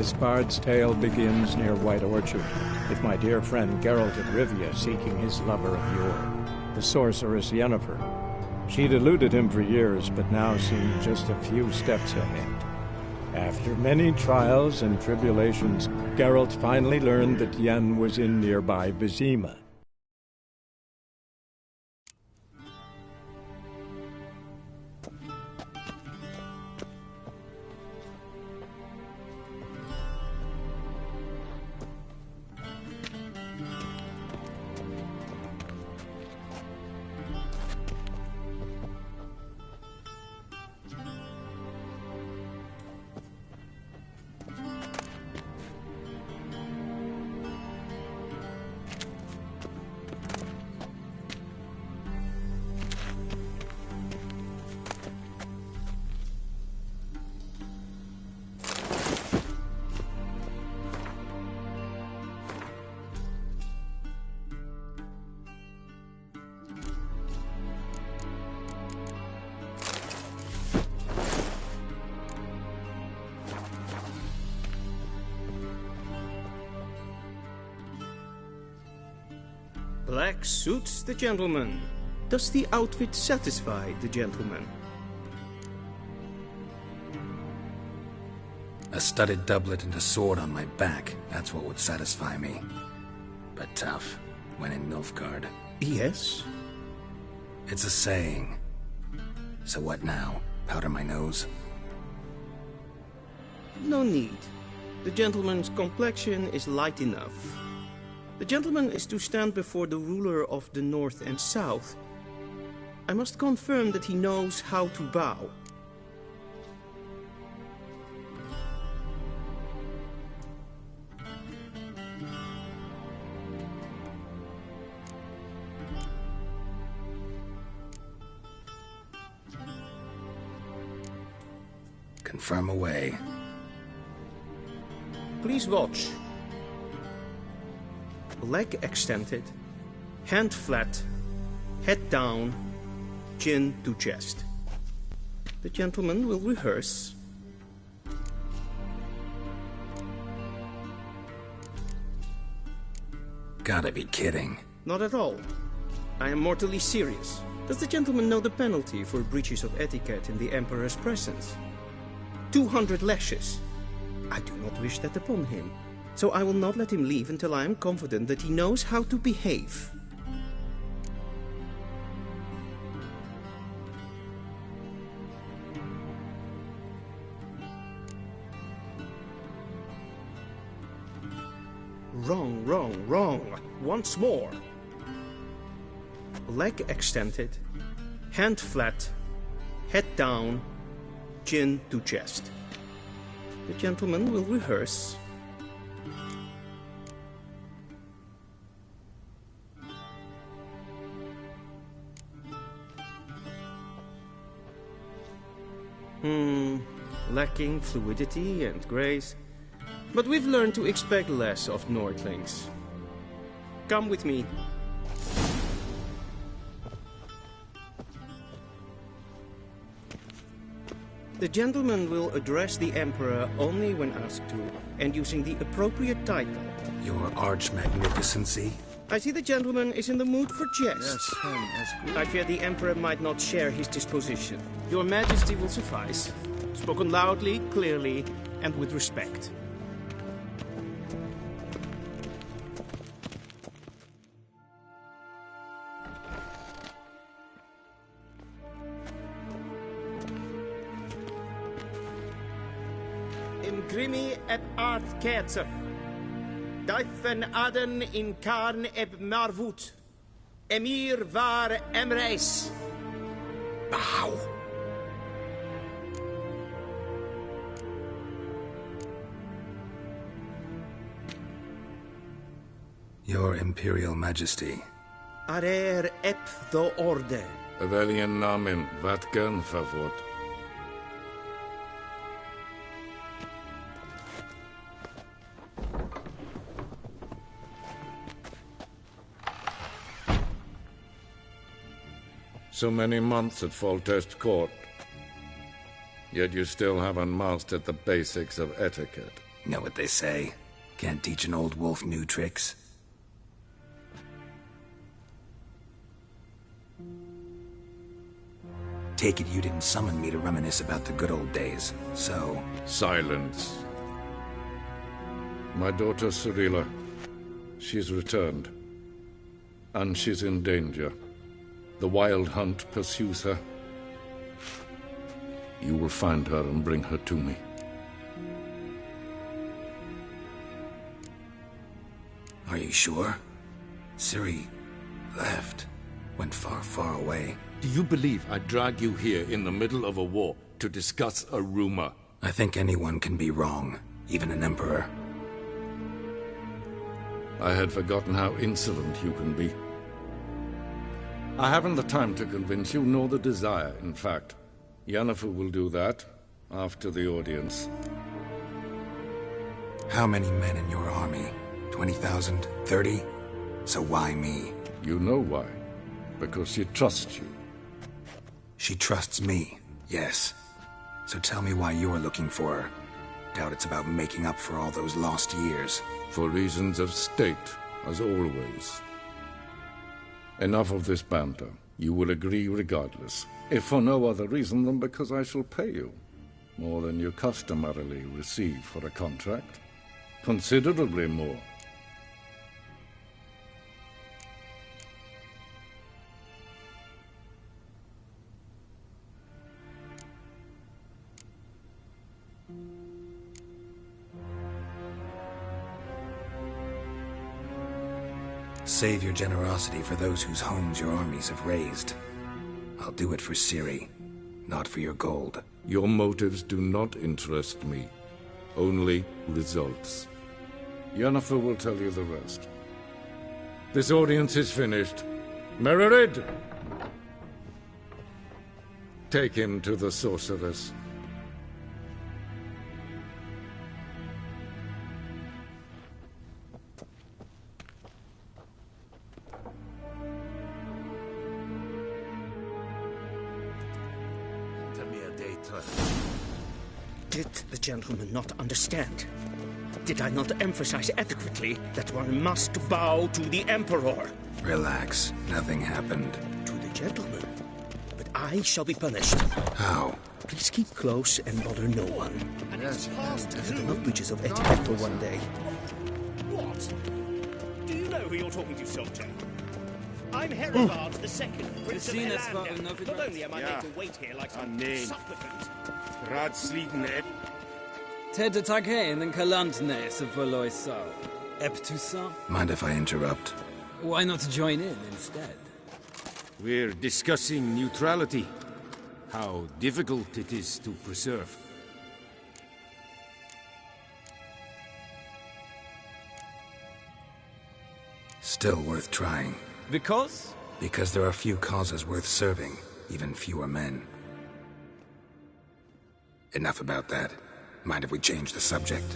This bard's tale begins near White Orchard, with my dear friend Geralt of Rivia seeking his lover of yore, the sorceress Yennefer. She'd eluded him for years, but now seemed just a few steps ahead. After many trials and tribulations, Geralt finally learned that Yen was in nearby Vizima. Black suits the gentleman. Does the outfit satisfy the gentleman? A studded doublet and a sword on my back, that's what would satisfy me. But tough, when in Nilfgaard. Yes? It's a saying. So what now? Powder my nose? No need. The gentleman's complexion is light enough. The gentleman is to stand before the ruler of the North and South. I must confirm that he knows how to bow. Confirm away. Please watch. Leg extended, hand flat, head down, chin to chest. The gentleman will rehearse. Gotta be kidding. Not at all. I am mortally serious. Does the gentleman know the penalty for breaches of etiquette in the Emperor's presence? 200 lashes. I do not wish that upon him. So I will not let him leave until I am confident that he knows how to behave. Wrong, wrong, wrong. Once more. Leg extended, hand flat, head down, chin to chest. The gentleman will rehearse. Lacking fluidity and grace. But we've learned to expect less of Nordlings. Come with me. The gentleman will address the Emperor only when asked to, and using the appropriate title. Your Arch-Magnificency? I see the gentleman is in the mood for jest. Yes, that's good. I fear the Emperor might not share his disposition. Your Majesty will suffice. Spoken loudly, clearly, and with respect. Imgrimi et art kerzer. Duifen aden in karn eb marvut. Emir var emreis. Bow! Your Imperial Majesty. Arer ep the orde. Weljen namen wat gern favort. So many months at Foltest Court. Yet you still haven't mastered the basics of etiquette. You know what they say. Can't teach an old wolf new tricks. Take it you didn't summon me to reminisce about the good old days, so... Silence. My daughter Cyrilla, she's returned. And she's in danger. The Wild Hunt pursues her. You will find her and bring her to me. Are you sure? Ciri left. Went far, far away. Do you believe I'd drag you here in the middle of a war to discuss a rumor? I think anyone can be wrong, even an emperor. I had forgotten how insolent you can be. I haven't the time to convince you, nor the desire, in fact. Yennefer will do that after the audience. How many men in your army? 20,000? 30? So why me? You know why. Because she trusts you. She trusts me, yes. So tell me why you're looking for her. Doubt it's about making up for all those lost years. For reasons of state, as always. Enough of this banter. You will agree regardless. If for no other reason than because I shall pay you. More than you customarily receive for a contract. Considerably more. Save your generosity for those whose homes your armies have razed. I'll do it for Ciri, not for your gold. Your motives do not interest me. Only results. Yennefer will tell you the rest. This audience is finished. Mererid! Take him to the sorceress. Did the gentleman not understand? Did I not emphasize adequately that one must bow to the Emperor? Relax. Nothing happened. To the gentleman. But I shall be punished. How? Please keep close and bother no one. I had enough breaches of etiquette for one day. What? Do you know who you're talking to, soldier? I'm Herivard the Second, Prince of Helander. Not only am I made to wait here like some supplicant. Ted tag heen en kalandne se verloisa. Eptusa? Mind if I interrupt? Why not join in instead? We're discussing neutrality. How difficult it is to preserve. Still worth trying. Because? Because there are few causes worth serving, even fewer men. Enough about that. Mind if we change the subject?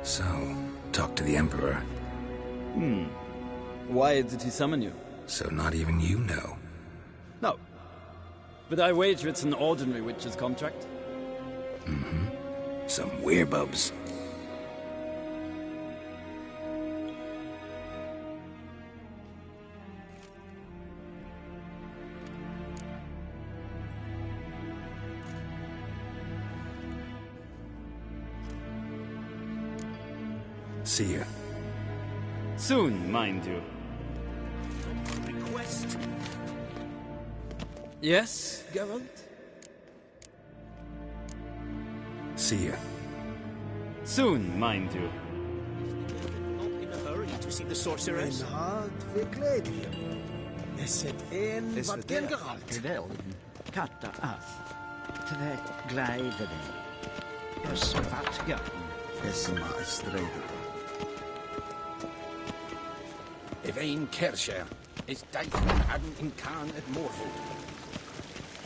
So, talk to the Emperor. Why did he summon you? So not even you know. No. But I wager it's an ordinary witch's contract. Some werebubs. See ya. Soon, mind you. Request. Yes, Geralt? See ya. Soon, mind you. Not in a hurry to see the sorceress. Katta af. Tvätt gläder dig. Ösvatga. Evain Kersher is Dyson Adam in Khan at Morfold.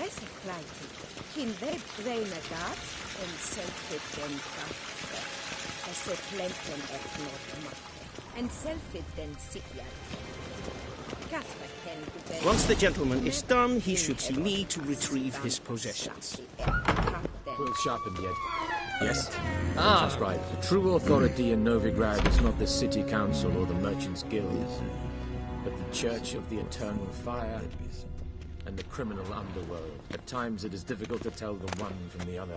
Es ist gleichzeitig. In web reine dat en selfit den kaffe. Es ist plenten et notmatte. En selfit den sikjar. Kasper ken Once the gentleman is done, he should see me to retrieve his possessions. well sharpened yet. Yes? That's right. The true authority in Novigrad is not the city council or the merchants' guild, but the Church of the Eternal Fire and the criminal underworld. At times it is difficult to tell the one from the other.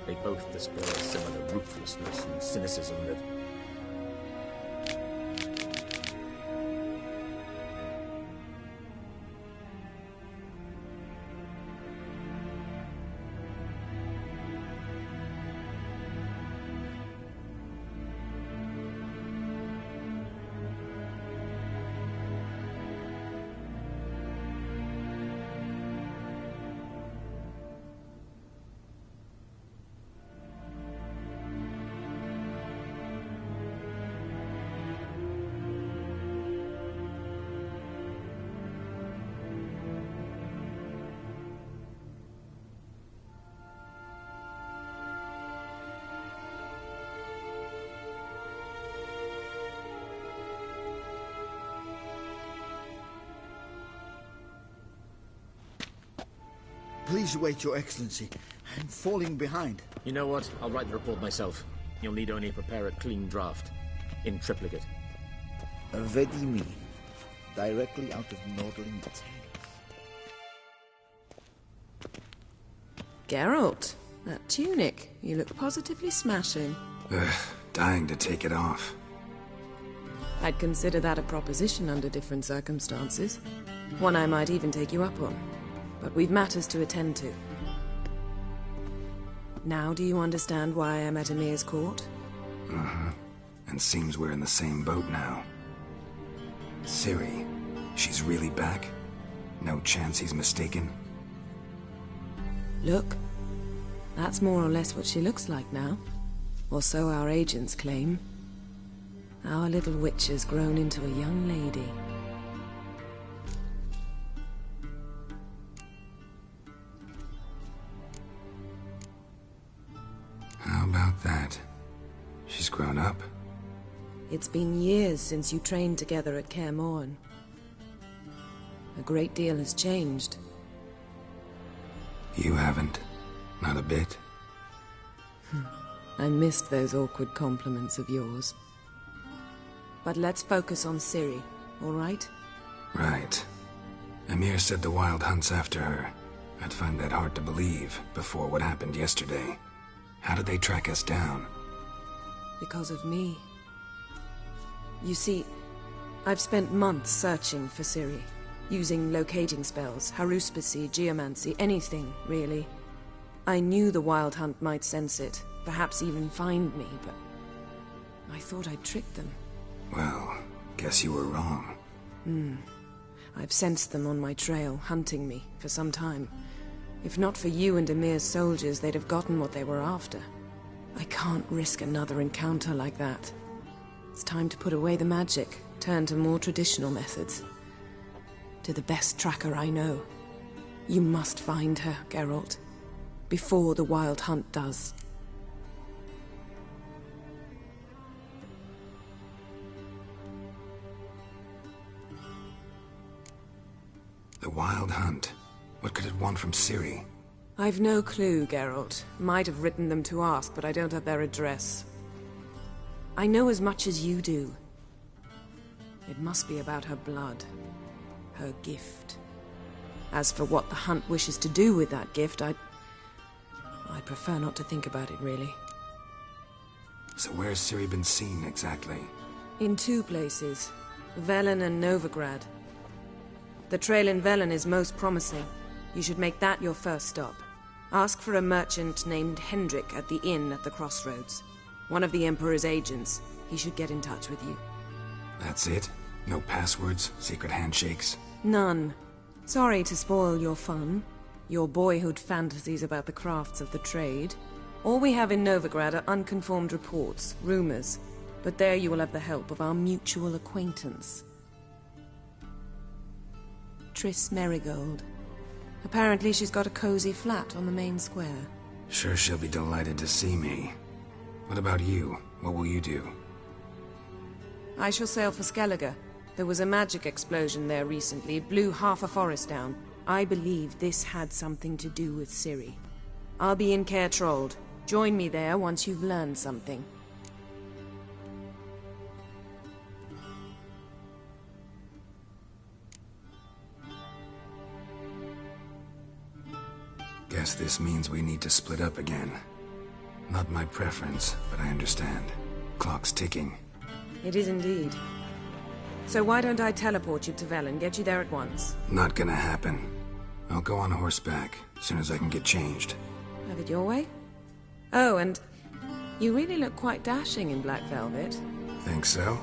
They both display a similar ruthlessness and cynicism that... Please wait, Your Excellency. I'm falling behind. You know what? I'll write the report myself. You'll need only prepare a clean draft. In triplicate. Vedimi. Directly out of Nordling Tales. Geralt, that tunic. You look positively smashing. Dying to take it off. I'd consider that a proposition under different circumstances. One I might even take you up on. But we've matters to attend to. Now do you understand why I'm at Emir's court? Uh-huh. And seems we're in the same boat now. Ciri, she's really back? No chance he's mistaken? Look. That's more or less what she looks like now. Or so our agents claim. Our little witch has grown into a young lady. How about that? She's grown up? It's been years since you trained together at Kaer Morhen. A great deal has changed. You haven't. Not a bit. I missed those awkward compliments of yours. But let's focus on Ciri, all right? Right. Emir said the Wild Hunt's after her. I'd find that hard to believe before what happened yesterday. How did they track us down? Because of me. You see, I've spent months searching for Ciri, using locating spells, haruspicy, geomancy, anything, really. I knew the Wild Hunt might sense it, perhaps even find me, but I thought I'd tricked them. Well, guess you were wrong. I've sensed them on my trail, hunting me, for some time. If not for you and Emir's soldiers, they'd have gotten what they were after. I can't risk another encounter like that. It's time to put away the magic, turn to more traditional methods. To the best tracker I know. You must find her, Geralt. Before the Wild Hunt does. The Wild Hunt. What could it want from Ciri? I've no clue, Geralt. Might have written them to ask, but I don't have their address. I know as much as you do. It must be about her blood. Her gift. As for what the Hunt wishes to do with that gift, I'd prefer not to think about it, really. So where's Ciri been seen, exactly? In two places. Velen and Novigrad. The trail in Velen is most promising. You should make that your first stop. Ask for a merchant named Hendrik at the inn at the crossroads. One of the Emperor's agents. He should get in touch with you. That's it? No passwords? Secret handshakes? None. Sorry to spoil your fun. Your boyhood fantasies about the crafts of the trade. All we have in Novigrad are unconfirmed reports, rumors. But there you will have the help of our mutual acquaintance. Triss Merigold. Apparently she's got a cozy flat on the main square. Sure she'll be delighted to see me. What about you? What will you do? I shall sail for Skellige. There was a magic explosion there recently. It blew half a forest down. I believe this had something to do with Ciri. I'll be in Caer Trold. Join me there once you've learned something. Guess this means we need to split up again. Not my preference, but I understand. Clock's ticking. It is indeed. So why don't I teleport you to Velen, get you there at once? Not gonna happen. I'll go on horseback, as soon as I can get changed. Have it your way? Oh, and you really look quite dashing in black velvet. Think so?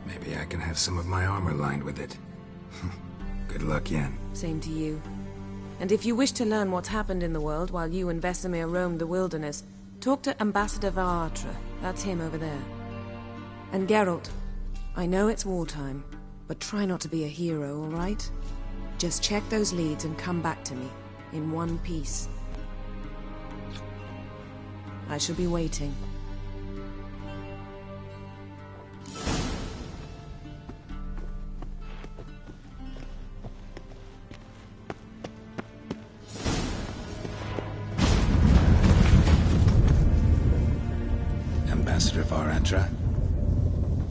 Maybe I can have some of my armor lined with it. Good luck, Yen. Same to you. And if you wish to learn what's happened in the world while you and Vesemir roamed the wilderness, talk to Ambassador Varatra. That's him over there. And Geralt, I know it's wartime, but try not to be a hero, all right? Just check those leads and come back to me, in one piece. I shall be waiting. Ambassador Varatra?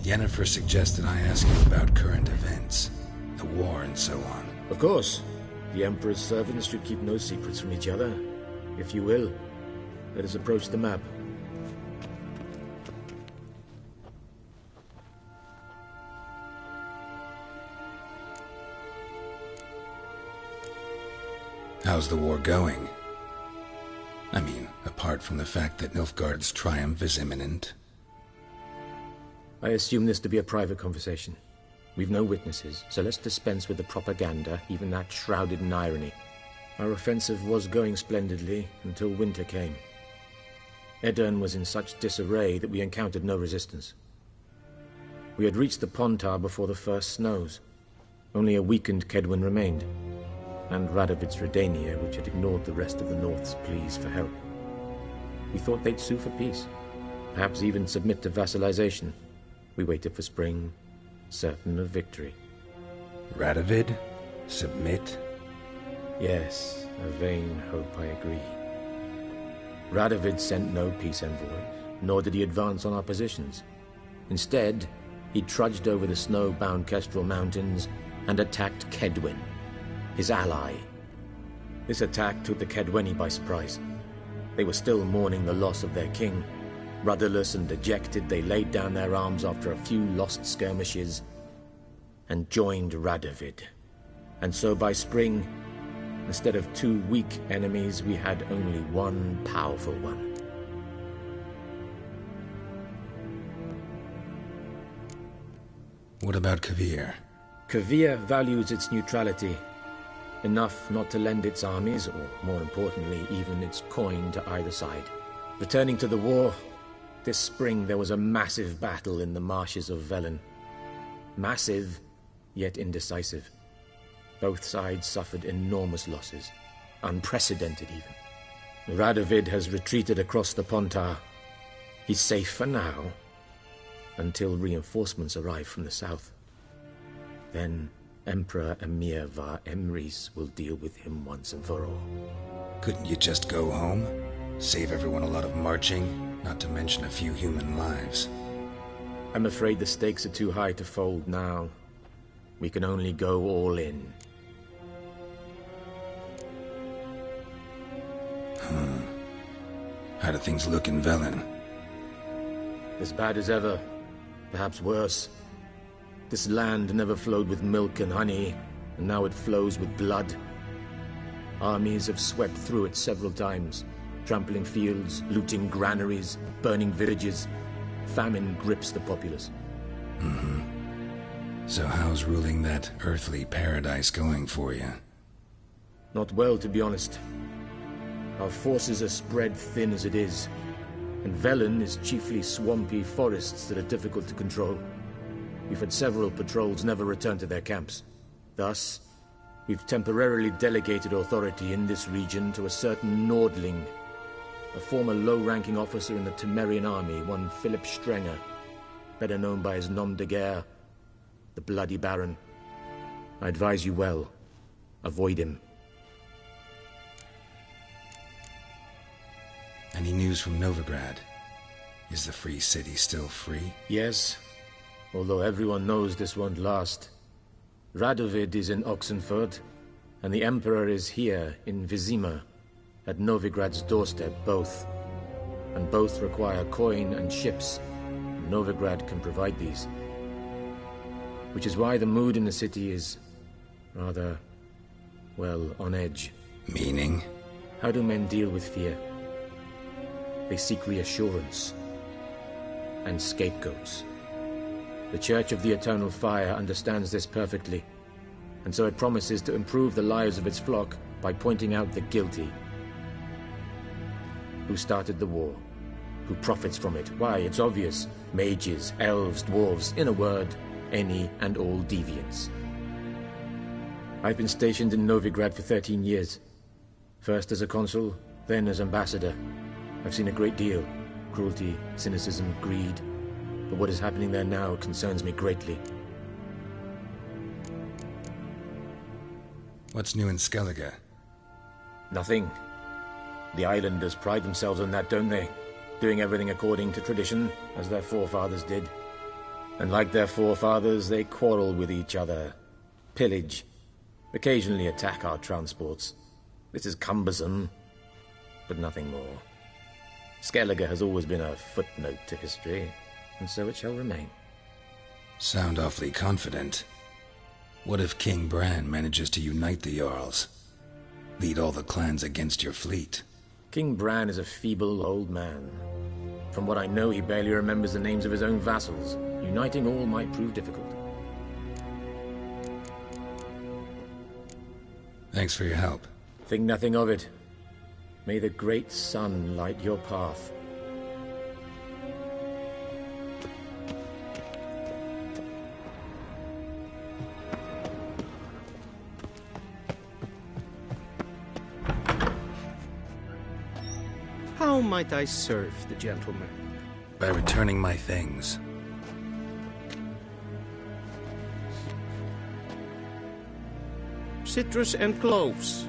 Yennefer suggested I ask you about current events, the war and so on. Of course. The Emperor's servants should keep no secrets from each other. If you will, let us approach the map. How's the war going? I mean, apart from the fact that Nilfgaard's triumph is imminent. I assume this to be a private conversation. We've no witnesses, so let's dispense with the propaganda, even that shrouded in irony. Our offensive was going splendidly until winter came. Edirn was in such disarray that we encountered no resistance. We had reached the Pontar before the first snows. Only a weakened Kedwin remained, and Radovid's Redania, which had ignored the rest of the North's pleas for help. We thought they'd sue for peace, perhaps even submit to vassalization. We waited for spring, certain of victory. Radovid? Submit? Yes, a vain hope, I agree. Radovid sent no peace envoys, nor did he advance on our positions. Instead, he trudged over the snow-bound Kestrel Mountains and attacked Kedwin, his ally. This attack took the Kedweni by surprise. They were still mourning the loss of their king. Rudderless and dejected, they laid down their arms after a few lost skirmishes and joined Radovid. And so by spring, instead of two weak enemies, we had only one powerful one. What about Kavir? Kavir values its neutrality, enough not to lend its armies, or more importantly, even its coin to either side. Returning to the war, this spring there was a massive battle in the marshes of Velen. Massive, yet indecisive. Both sides suffered enormous losses, unprecedented even. Radovid has retreated across the Pontar. He's safe for now, until reinforcements arrive from the south. Then Emperor Emir var Emrys will deal with him once and for all. Couldn't you just go home? Save everyone a lot of marching, not to mention a few human lives. I'm afraid the stakes are too high to fold now. We can only go all in. How do things look in Velen? As bad as ever, perhaps worse. This land never flowed with milk and honey, and now it flows with blood. Armies have swept through it several times, trampling fields, looting granaries, burning villages. Famine grips the populace. So how's ruling that earthly paradise going for you? Not well, to be honest. Our forces are spread thin as it is, and Velen is chiefly swampy forests that are difficult to control. We've had several patrols never return to their camps. Thus, we've temporarily delegated authority in this region to a certain Nordling, a former low-ranking officer in the Temerian army, one Philip Strenger, better known by his nom de guerre, the Bloody Baron. I advise you well. Avoid him. Any news from Novigrad? Is the Free City still free? Yes, although everyone knows this won't last. Radovid is in Oxenfurt, and the Emperor is here in Vizima, at Novigrad's doorstep both. And both require coin and ships. Novigrad can provide these. Which is why the mood in the city is rather, well, on edge. Meaning? How do men deal with fear? They seek reassurance and scapegoats. The Church of the Eternal Fire understands this perfectly, and so it promises to improve the lives of its flock by pointing out the guilty. Who started the war? Who profits from it? Why, it's obvious. Mages, elves, dwarves, in a word, any and all deviants. I've been stationed in Novigrad for 13 years. First as a consul, then as ambassador. I've seen a great deal. Cruelty, cynicism, greed. But what is happening there now concerns me greatly. What's new in Skellige? Nothing. The islanders pride themselves on that, don't they? Doing everything according to tradition, as their forefathers did. And like their forefathers, they quarrel with each other, pillage, occasionally attack our transports. This is cumbersome, but nothing more. Skellige has always been a footnote to history, and so it shall remain. Sound awfully confident. What if King Bran manages to unite the Jarls? Lead all the clans against your fleet? King Bran is a feeble old man. From what I know, he barely remembers the names of his own vassals. Uniting all might prove difficult. Thanks for your help. Think nothing of it. May the great sun light your path. How might I serve the gentleman? By returning my things. Citrus and cloves.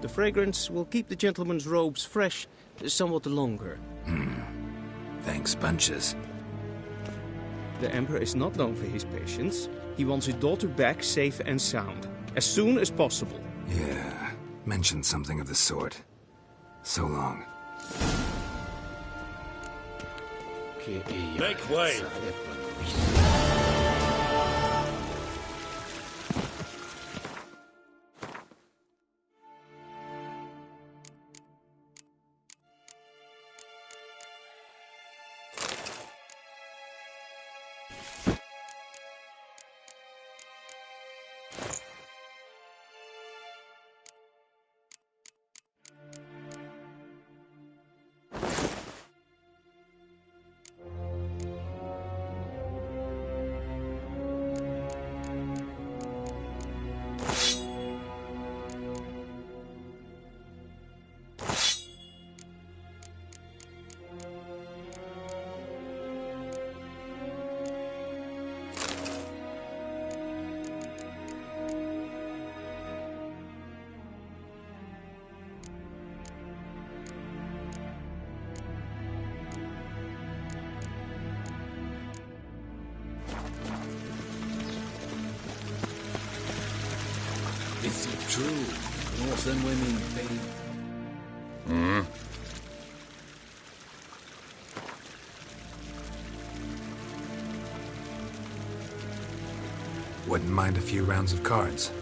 The fragrance will keep the gentleman's robes fresh somewhat longer. Thanks, bunches. The Emperor is not known for his patience. He wants his daughter back safe and sound, as soon as possible. Yeah, mentioned something of the sort. So long. Make way! Is it true? Northern women pay... Wouldn't mind a few rounds of cards.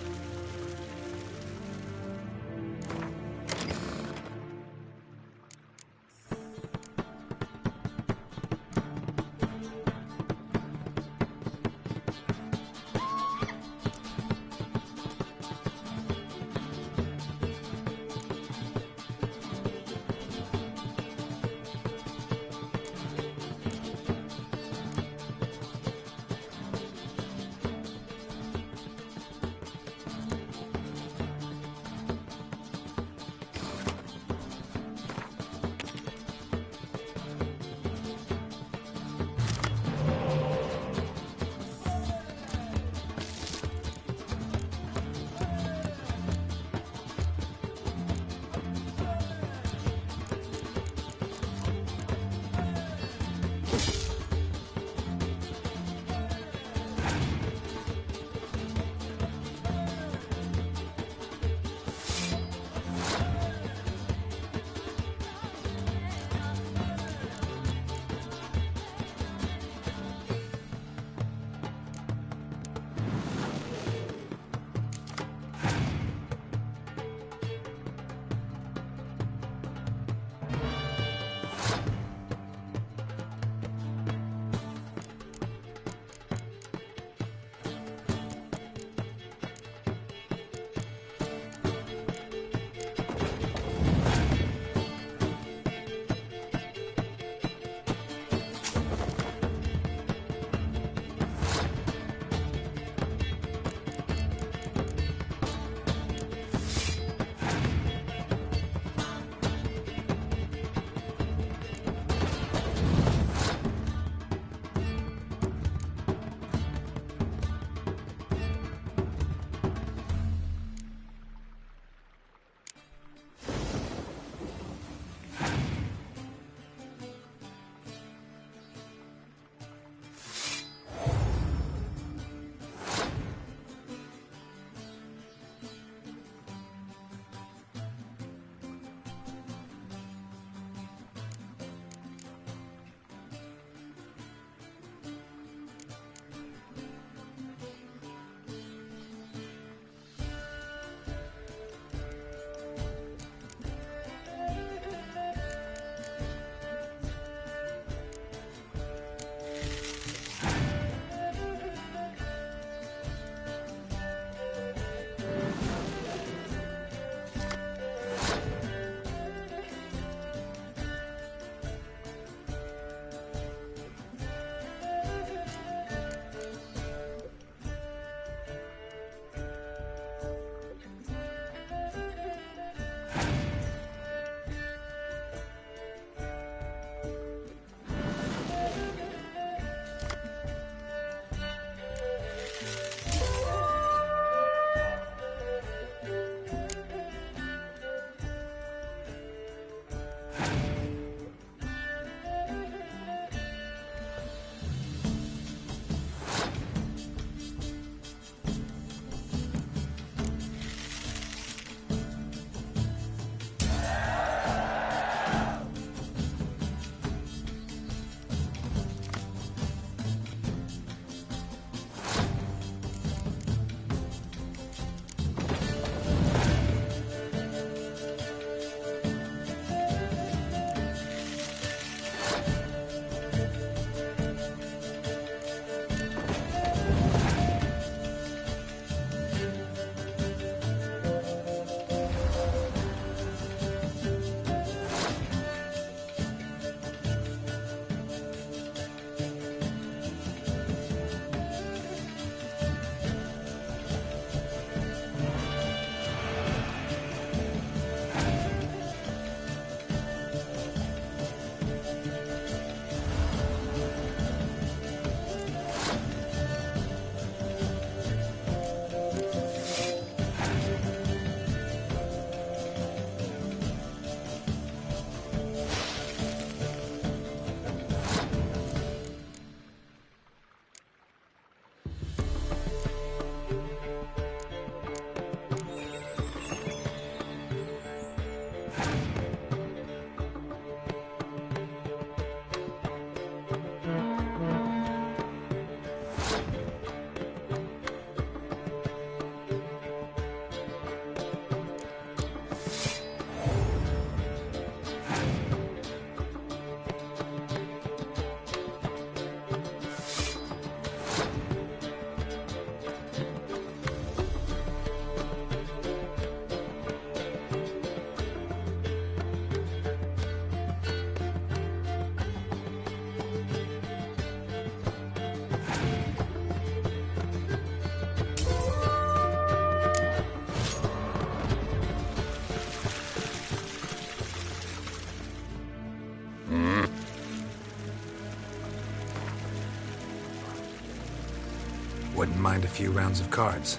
mind a few rounds of cards.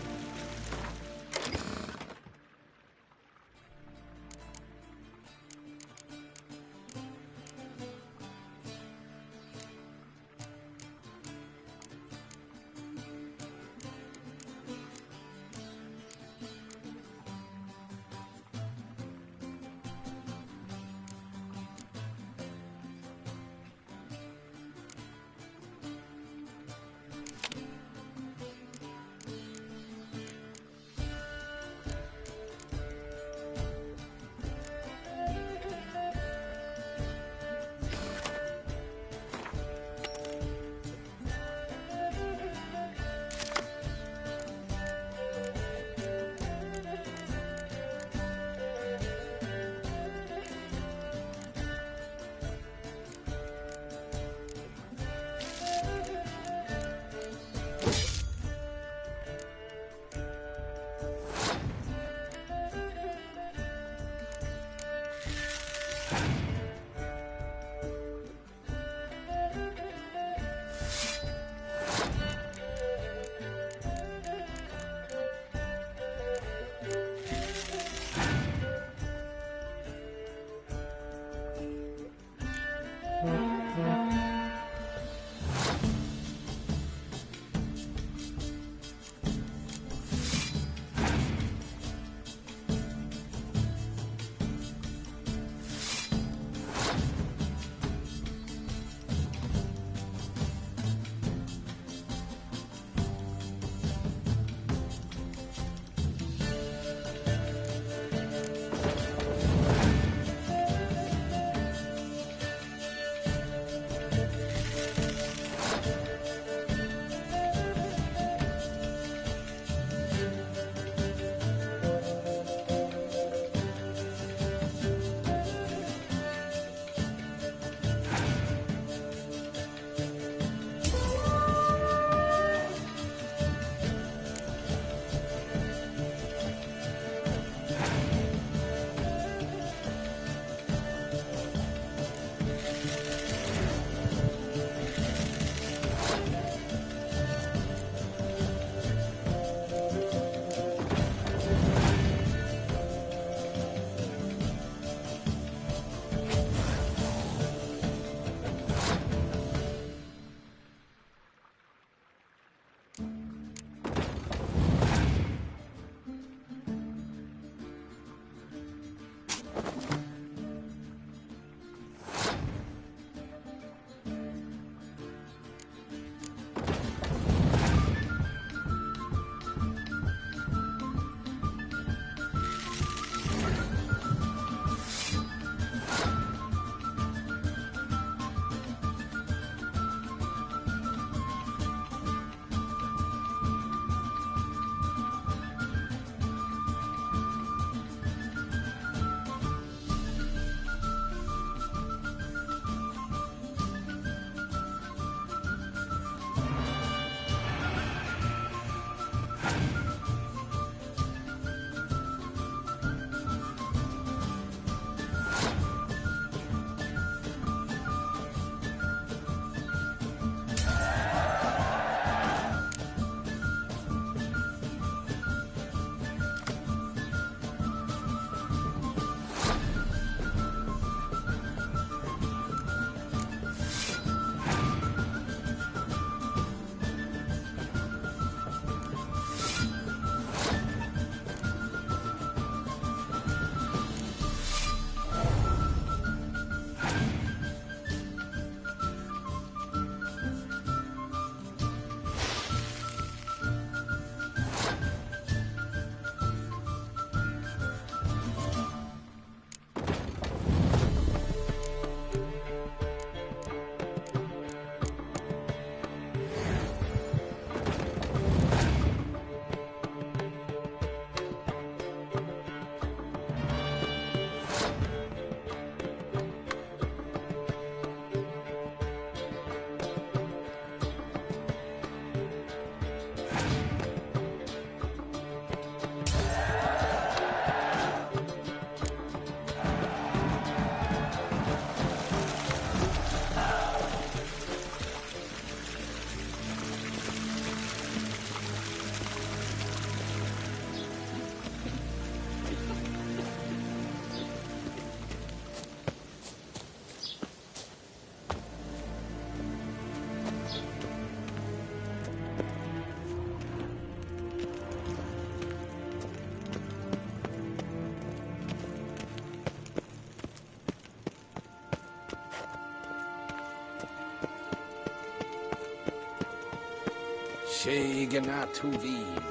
Shegenatuvin.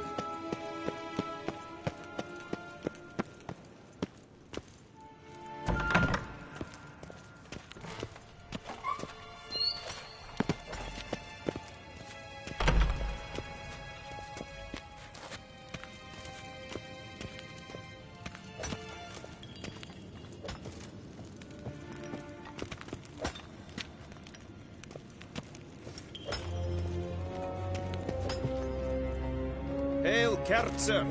Hail, Kerzer!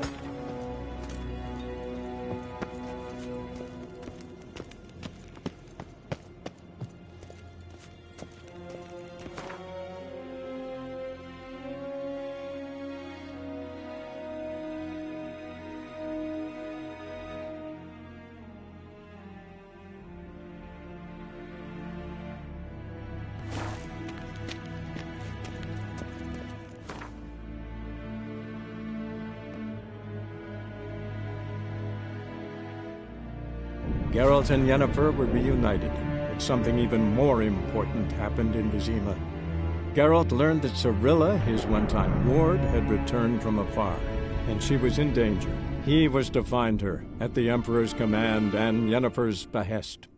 Geralt and Yennefer were reunited, but something even more important happened in Vizima. Geralt learned that Cirilla, his one-time ward, had returned from afar, and she was in danger. He was to find her, at the Emperor's command and Yennefer's behest.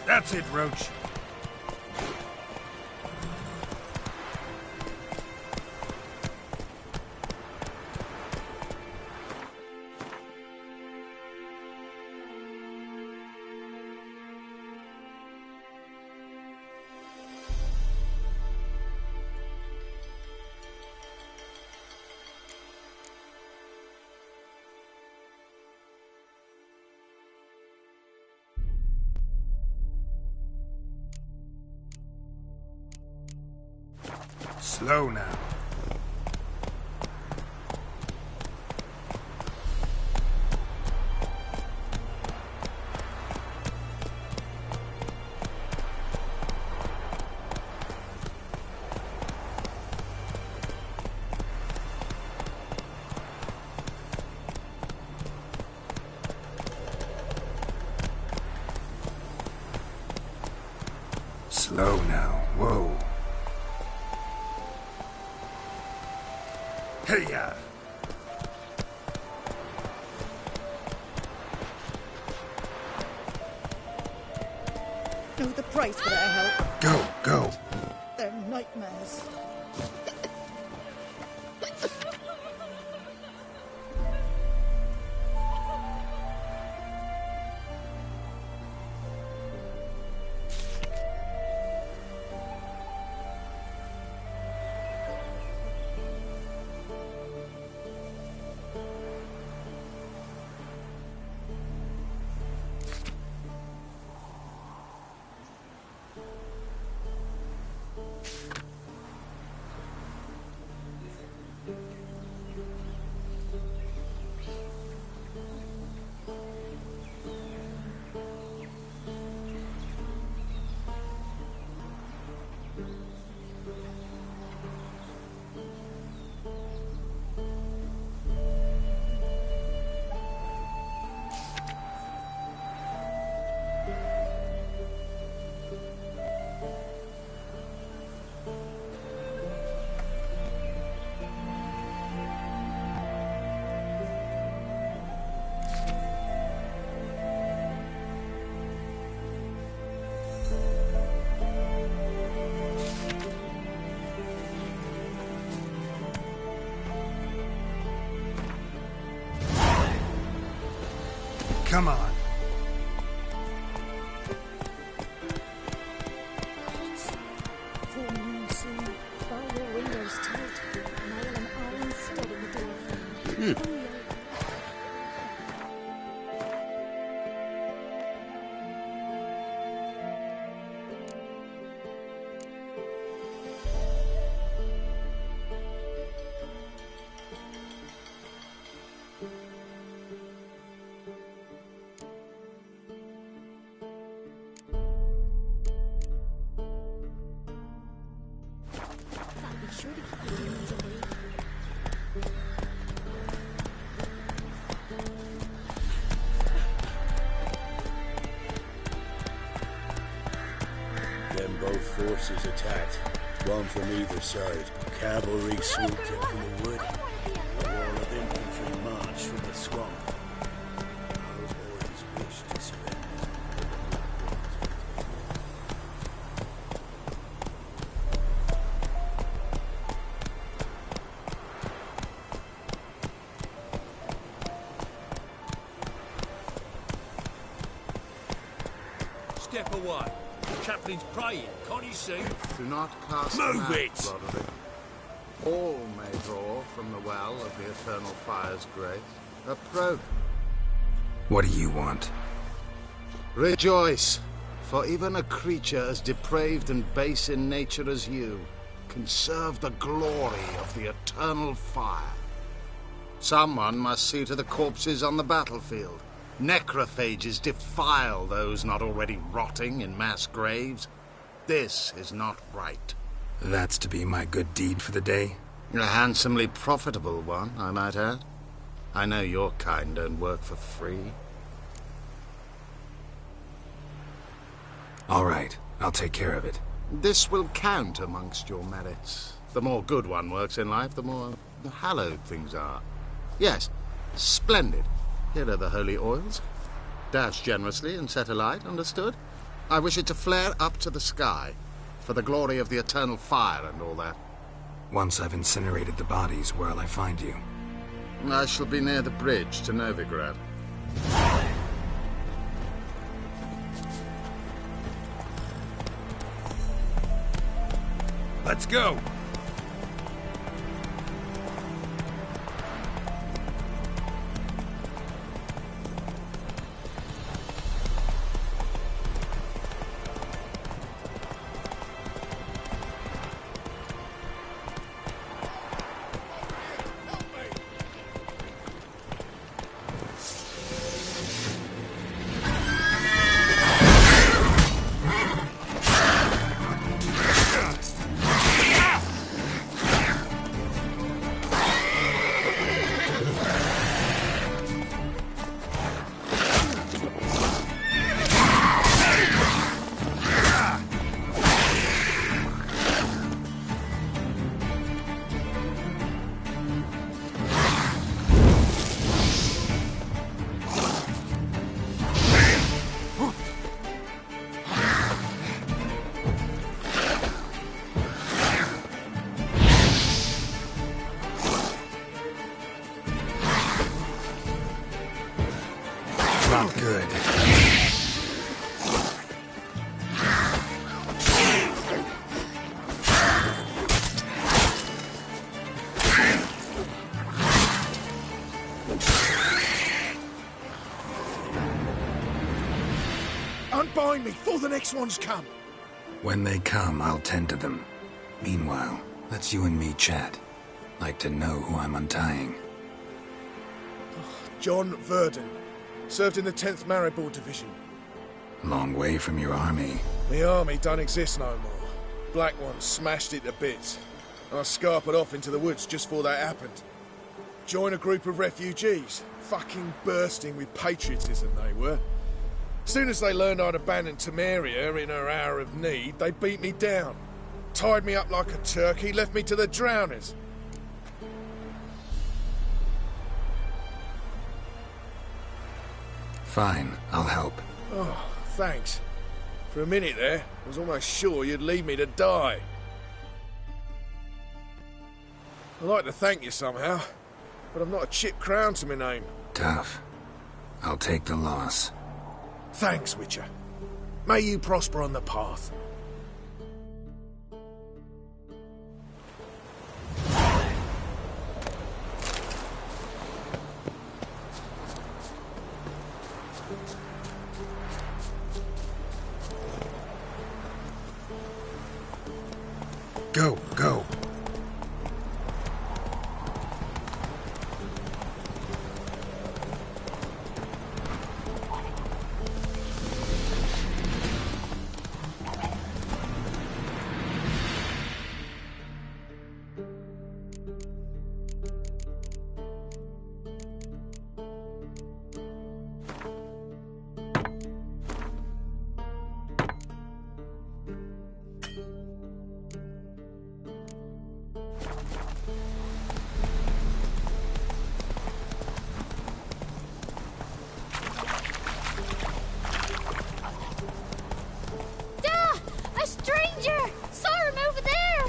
That's it, Roach. Slow now. Slow now. Whoa. Hey-ya! Know the price for their help. Go, go. They're nightmares. Come on. Full moon soon. Fire your windows tight. Nail an iron stud in the door frame. Then both forces attacked, one from either side. Cavalry swooped in from the wood. A wall of infantry marched from the swamp. Our boys wished to surrender. Step away. The chaplain's praying. Can't you see? Do not cast Move mad, it! Roderick. All may draw from the well of the eternal fire's grace. Approach. What do you want? Rejoice, for even a creature as depraved and base in nature as you can serve the glory of the eternal fire. Someone must see to the corpses on the battlefield. Necrophages defile those not already rotting in mass graves. This is not right. That's to be my good deed for the day? A handsomely profitable one, I might add. I know your kind don't work for free. All right, I'll take care of it. This will count amongst your merits. The more good one works in life, the more hallowed things are. Yes, splendid. Here are the holy oils. Dash generously and set alight, understood? I wish it to flare up to the sky, for the glory of the eternal fire and all that. Once I've incinerated the bodies, where'll I find you? I shall be near the bridge to Novigrad. Let's go! Not good. Unbind me before the next ones come. When they come, I'll tend to them. Meanwhile, let's you and me chat. Like to know who I'm untying. John Verdon. Served in the 10th Maribor Division. Long way from your army. The army don't exist no more. Black Ones smashed it to bits. And I scarpered off into the woods just before that happened. Joined a group of refugees. Fucking bursting with patriotism they were. Soon as they learned I'd abandoned Temeria in her hour of need, they beat me down. Tied me up like a turkey, left me to the drowners. Fine, I'll help. Oh, thanks. For a minute there, I was almost sure you'd leave me to die. I'd like to thank you somehow, but I've not a chip crown to my name. Tough. I'll take the loss. Thanks, Witcher. May you prosper on the path. Go, go. A stranger! Saw him over there!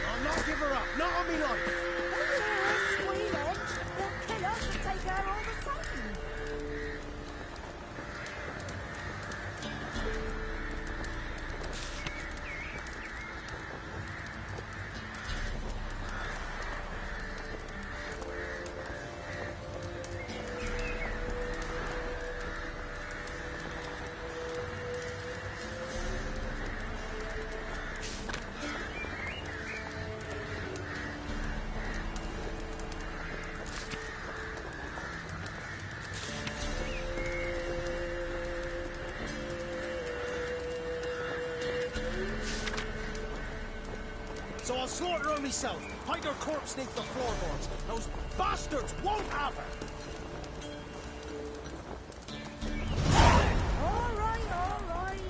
I'll not give her up. Not on me life. They'll kill us and take her all the same. So I'll slaughter her myself. Hide her corpse beneath the floorboards. Those bastards won't have her. All right, all right.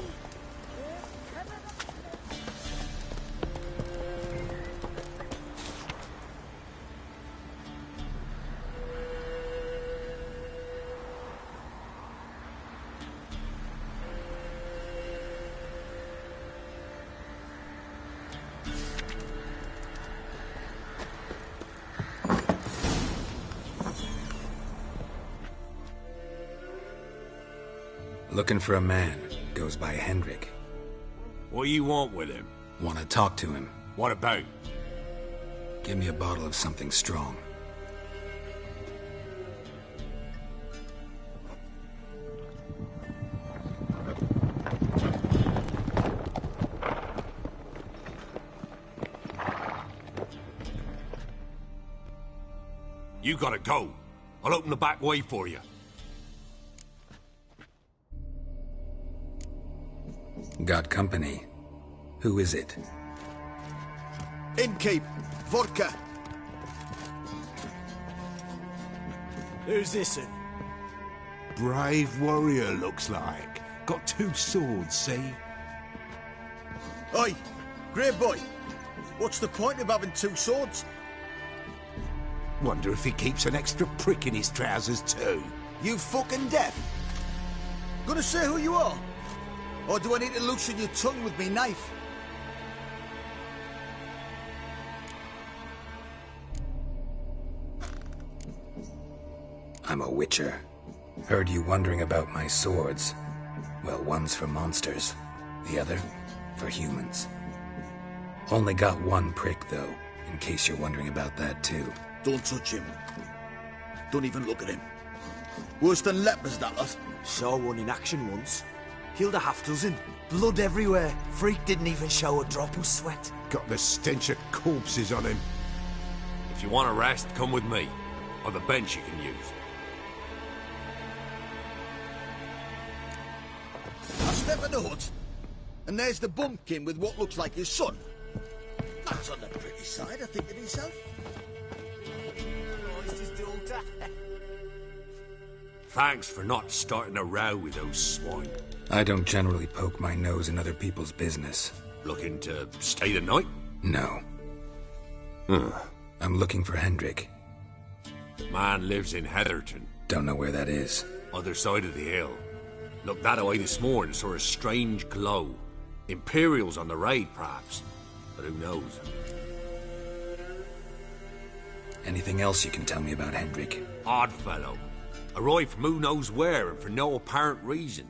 Looking for a man. Goes by Hendrik. What do you want with him? Want to talk to him. What about? Give me a bottle of something strong. You gotta go. I'll open the back way for you. Got company. Who is it? Innkeep, vodka. Who's this in? Brave warrior, looks like. Got 2 swords, see? Oi, grey boy. What's the point of having 2 swords? Wonder if he keeps an extra prick in his trousers too. You fucking deaf? Gonna say who you are? Or do I need to loosen your tongue with me knife? I'm a witcher. Heard you wondering about my swords. Well, one's for monsters, the other for humans. Only got 1 prick, though, in case you're wondering about that, too. Don't touch him. Don't even look at him. Worse than lepers, that lot. Saw one in action once. Killed a half-dozen. Blood everywhere. Freak didn't even show a drop of sweat. Got the stench of corpses on him. If you want a rest, come with me. Or the bench you can use. I step in the hut, and there's the bumpkin with what looks like his son. That's on the pretty side, I think to myself. Thanks for not starting a row with those swine. I don't generally poke my nose in other people's business. Looking to stay the night? No. I'm looking for Man lives in Heatherton. Don't know where that is. Other side of the hill. Looked that away this morning, saw a strange glow. Imperials on the raid, perhaps. But who knows? Anything else you can tell me about Hendrik? Odd fellow. Arrived from who knows where and for no apparent reason.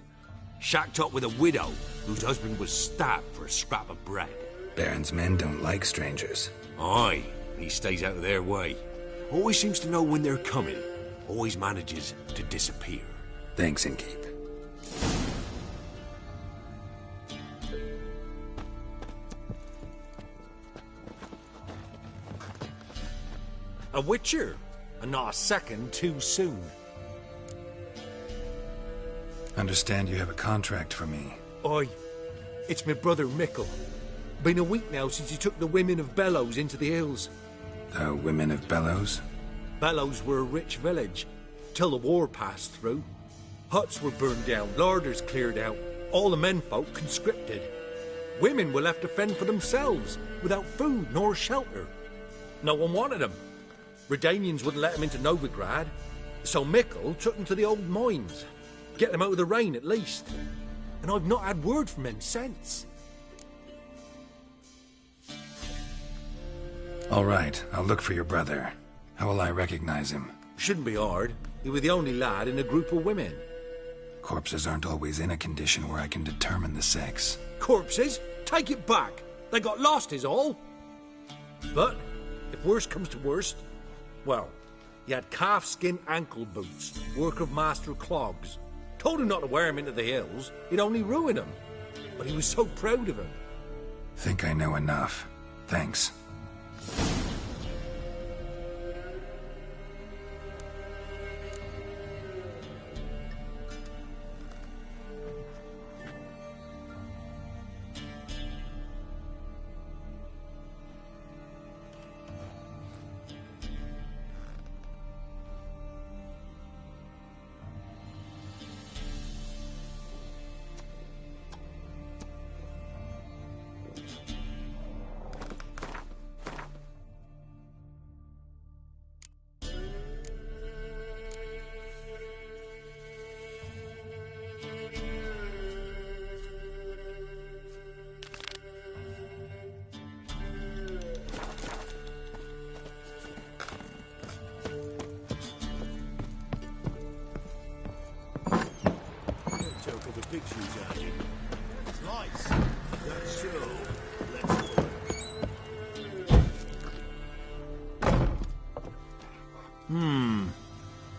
Shacked up with a widow whose husband was stabbed for a scrap of bread. Baron's men don't like strangers. Aye, he stays out of their way. Always seems to know when they're coming. Always manages to disappear. Thanks, Innkeep. A witcher, and not a second too soon. Understand you have a contract for me. Aye, it's my brother Mickle. Been a week now since he took the women of Bellows into the hills. The women of Bellows? Bellows were a rich village, till the war passed through. Huts were burned down, larders cleared out, all the menfolk conscripted. Women were left to fend for themselves, without food nor shelter. No one wanted them. Redanians wouldn't let them into Novigrad, so Mickle took them to the old mines. Get them out of the rain, at least. And I've not had word from him since. All right, I'll look for your brother. How will I recognize him? Shouldn't be hard. He was the only lad in a group of women. Corpses aren't always in a condition where I can determine the sex. Corpses? Take it back. They got lost is all. But, if worst comes to worst, well, he had calf-skin ankle boots, work of master clogs. Told him not to wear him into the hills, it'd only ruin him. But he was so proud of him. Think I know enough. Thanks.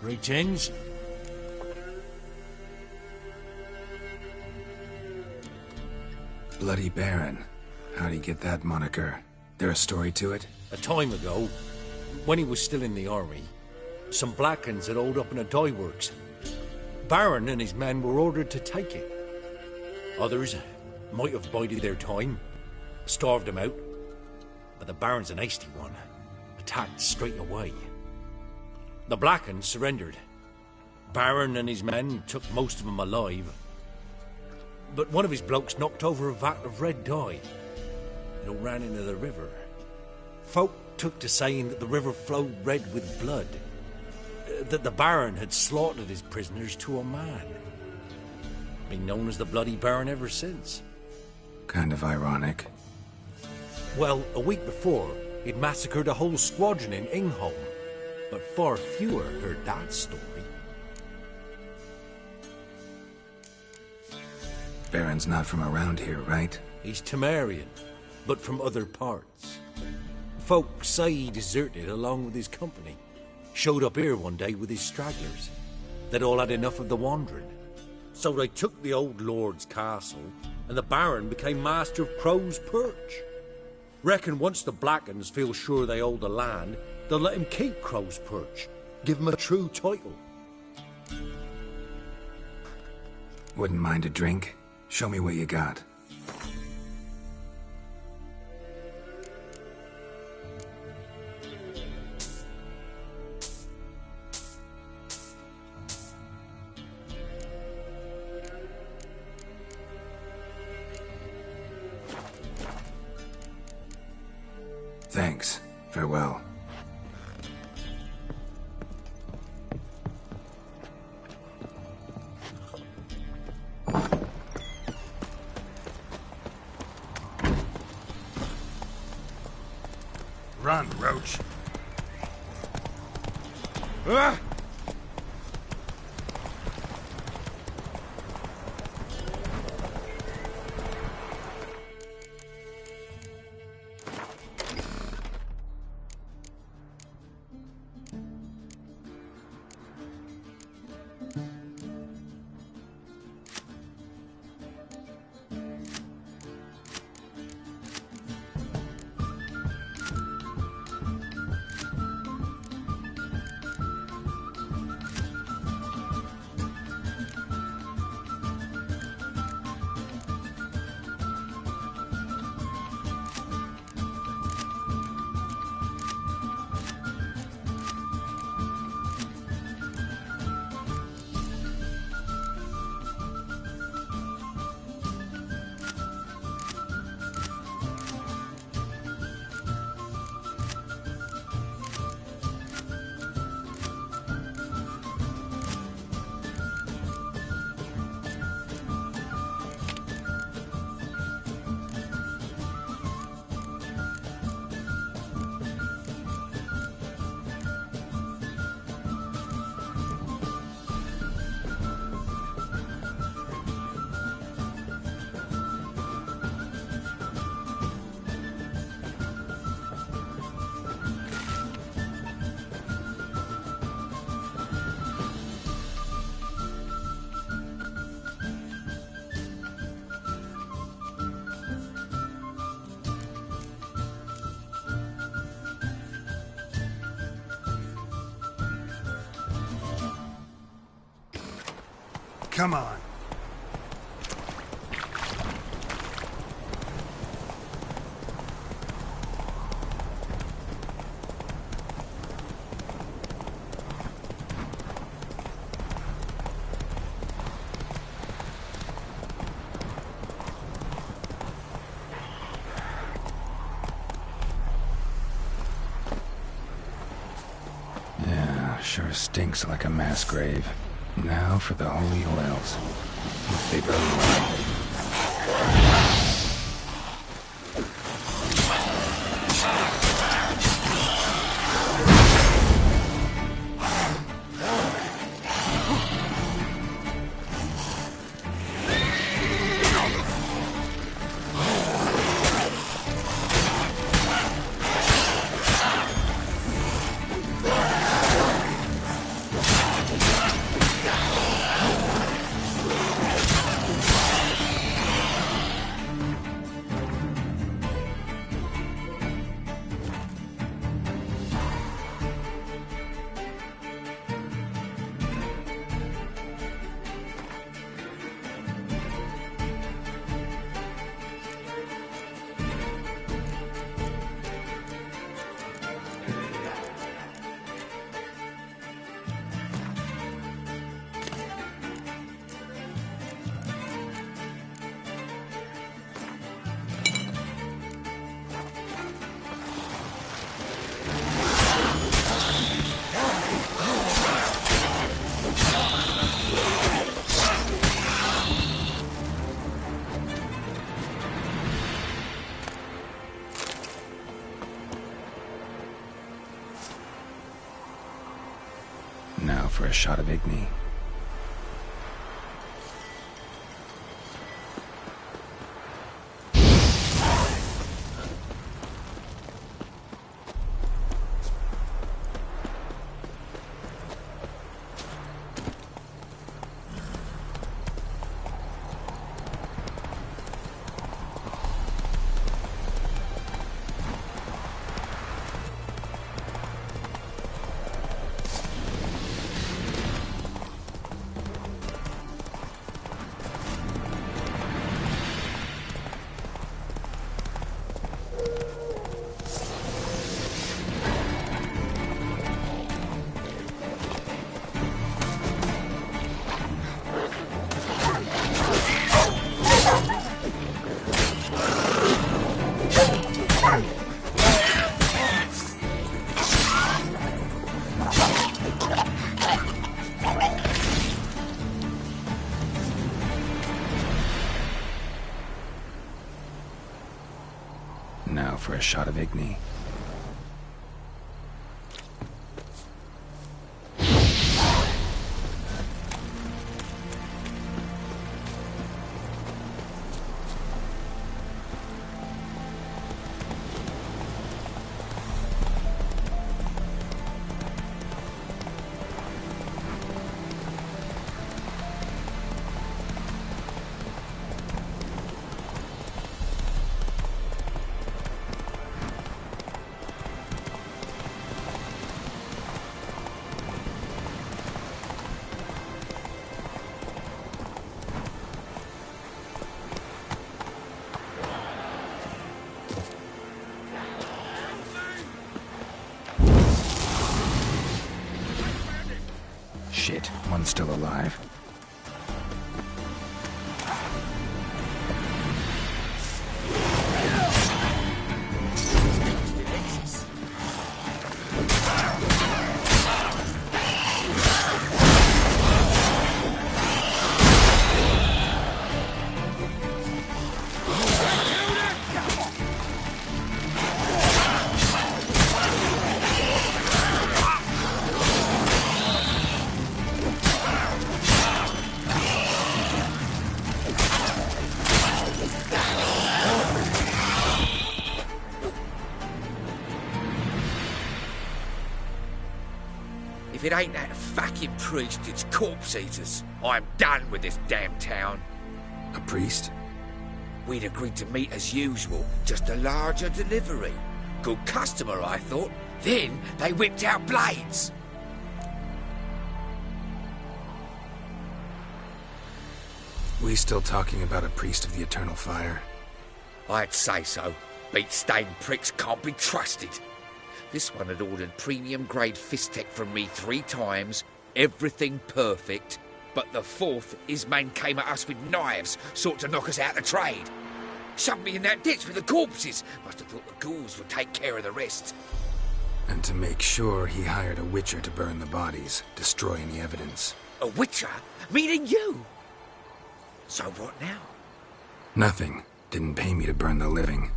Greetings. Bloody Baron. How'd he get that moniker? There a story to it? A time ago, when he was still in the army, some Blackens had holed up in a dye works. Baron and his men were ordered to take it. Others might have bided their time, starved them out, but the Baron's an hasty one, attacked straight away. The Blackens surrendered. Baron and his men took most of them alive. But one of his blokes knocked over a vat of red dye. It all ran into the river. Folk took to saying that the river flowed red with blood. That the Baron had slaughtered his prisoners to a man. Been known as the Bloody Baron ever since. Kind of ironic. Well, a week before, he'd massacred a whole squadron in Ingholm. But far fewer heard that story. Baron's not from around here, right? He's Temerian, but from other parts. Folk say he deserted along with his company. Showed up here one day with his stragglers. They'd all had enough of the wandering. So they took the old lord's castle, and the Baron became master of Crow's Perch. Reckon once the Blackens feel sure they hold the land, they'll let him keep Crow's Perch. Give him a true title. Wouldn't mind a drink? Show me what you got. Thanks. Farewell. Run, Roach. Ah! Come on. Yeah, sure stinks like a mass grave. Now for the holy oils. Hope they burn well. Now for a shot of Igni. Now for a shot of Igni. still alive. If it ain't that fucking priest, it's corpse eaters. I'm done with this damn town. A priest? We'd agreed to meet as usual, just a larger delivery. Good customer, I thought. Then they whipped out blades. We still talking about a priest of the eternal fire? I'd say so. Beat-stained pricks can't be trusted. This one had ordered premium-grade fist tech from me 3 times, everything perfect, but the 4th, his man came at us with knives, sought to knock us out of trade. Shoved me in that ditch with the corpses. Must have thought the ghouls would take care of the rest. And to make sure, he hired a witcher to burn the bodies, destroy any evidence. A witcher? Meaning you? So what now? Nothing. Didn't pay me to burn the living.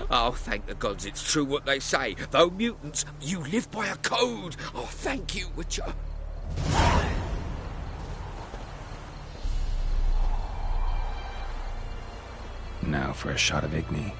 Oh, thank the gods it's true what they say. Though mutants, you live by a code. Oh, thank you, Witcher. Now for a shot of Igni.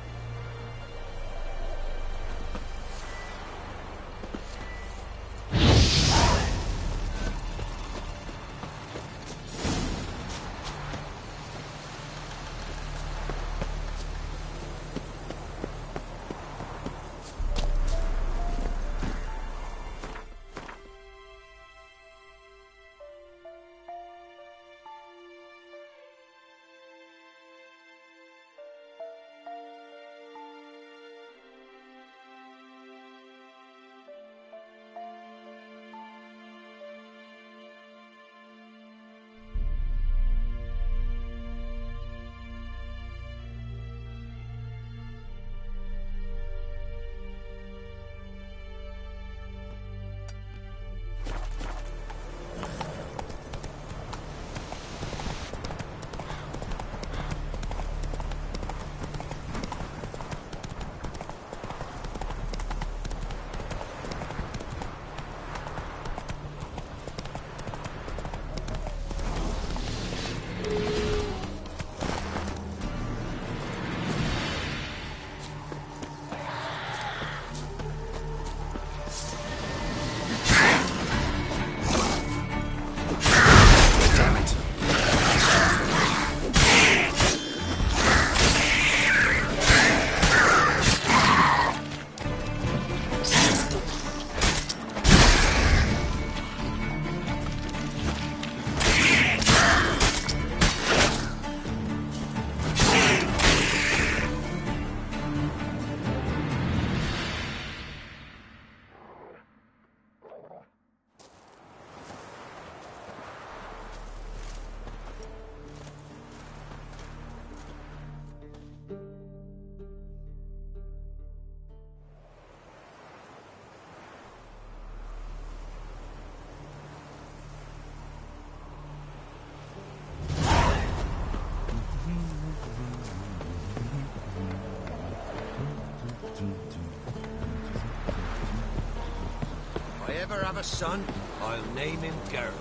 If I ever have a son, I'll name him Geralt.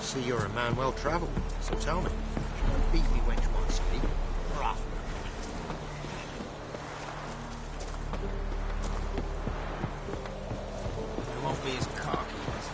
See, you're a man well travelled, so tell me, should a beefy wench want to speak, or after? It won't be as cocky as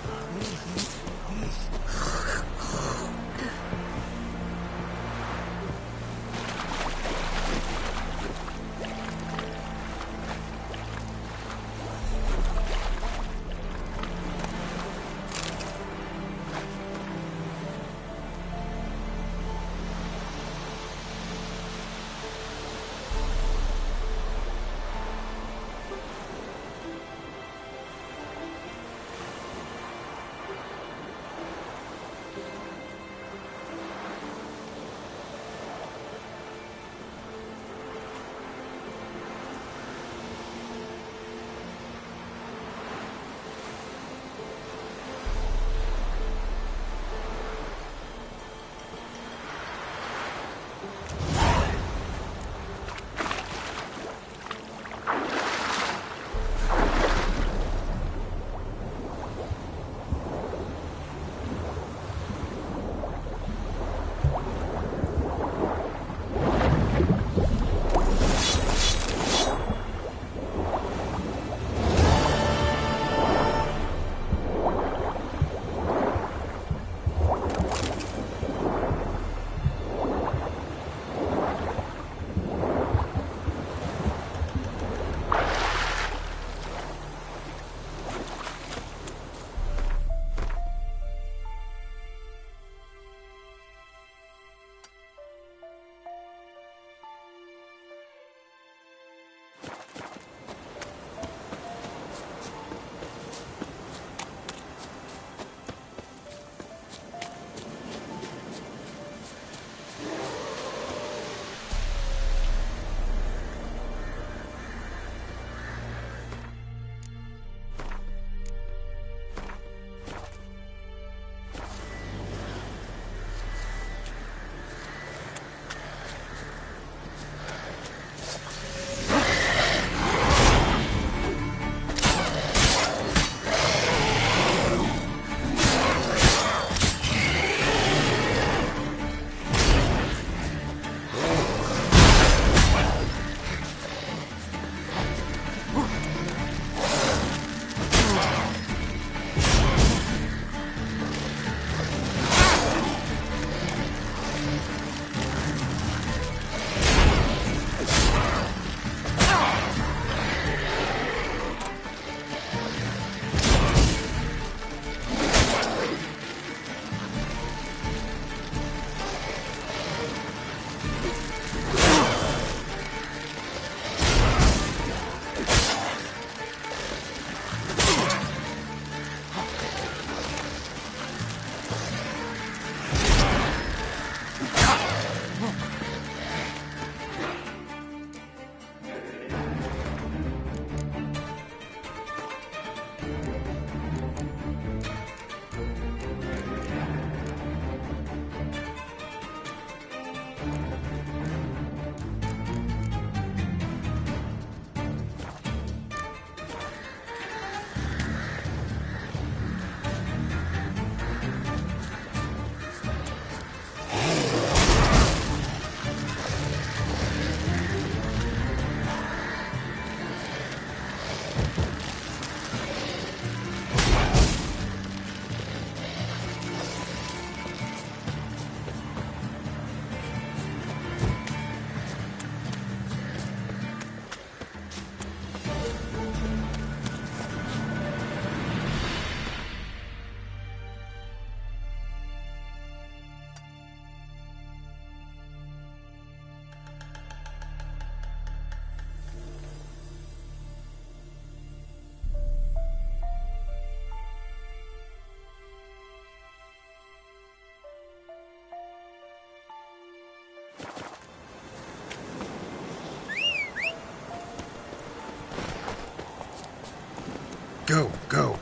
Go, go.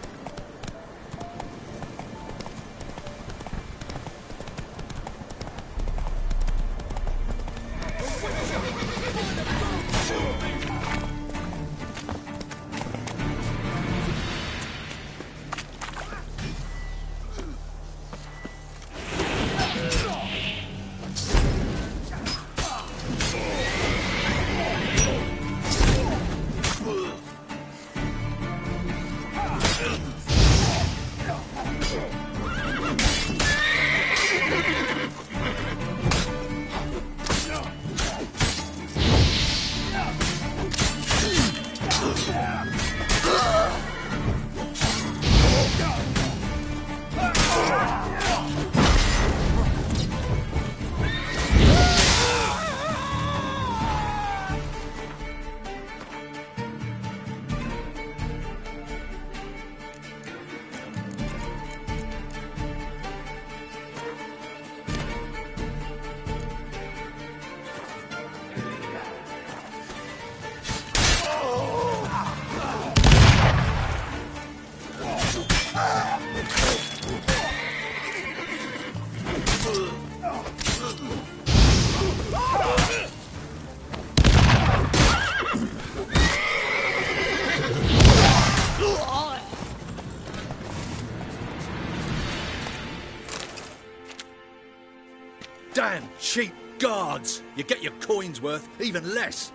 Cheap guards! You get your coins worth, even less.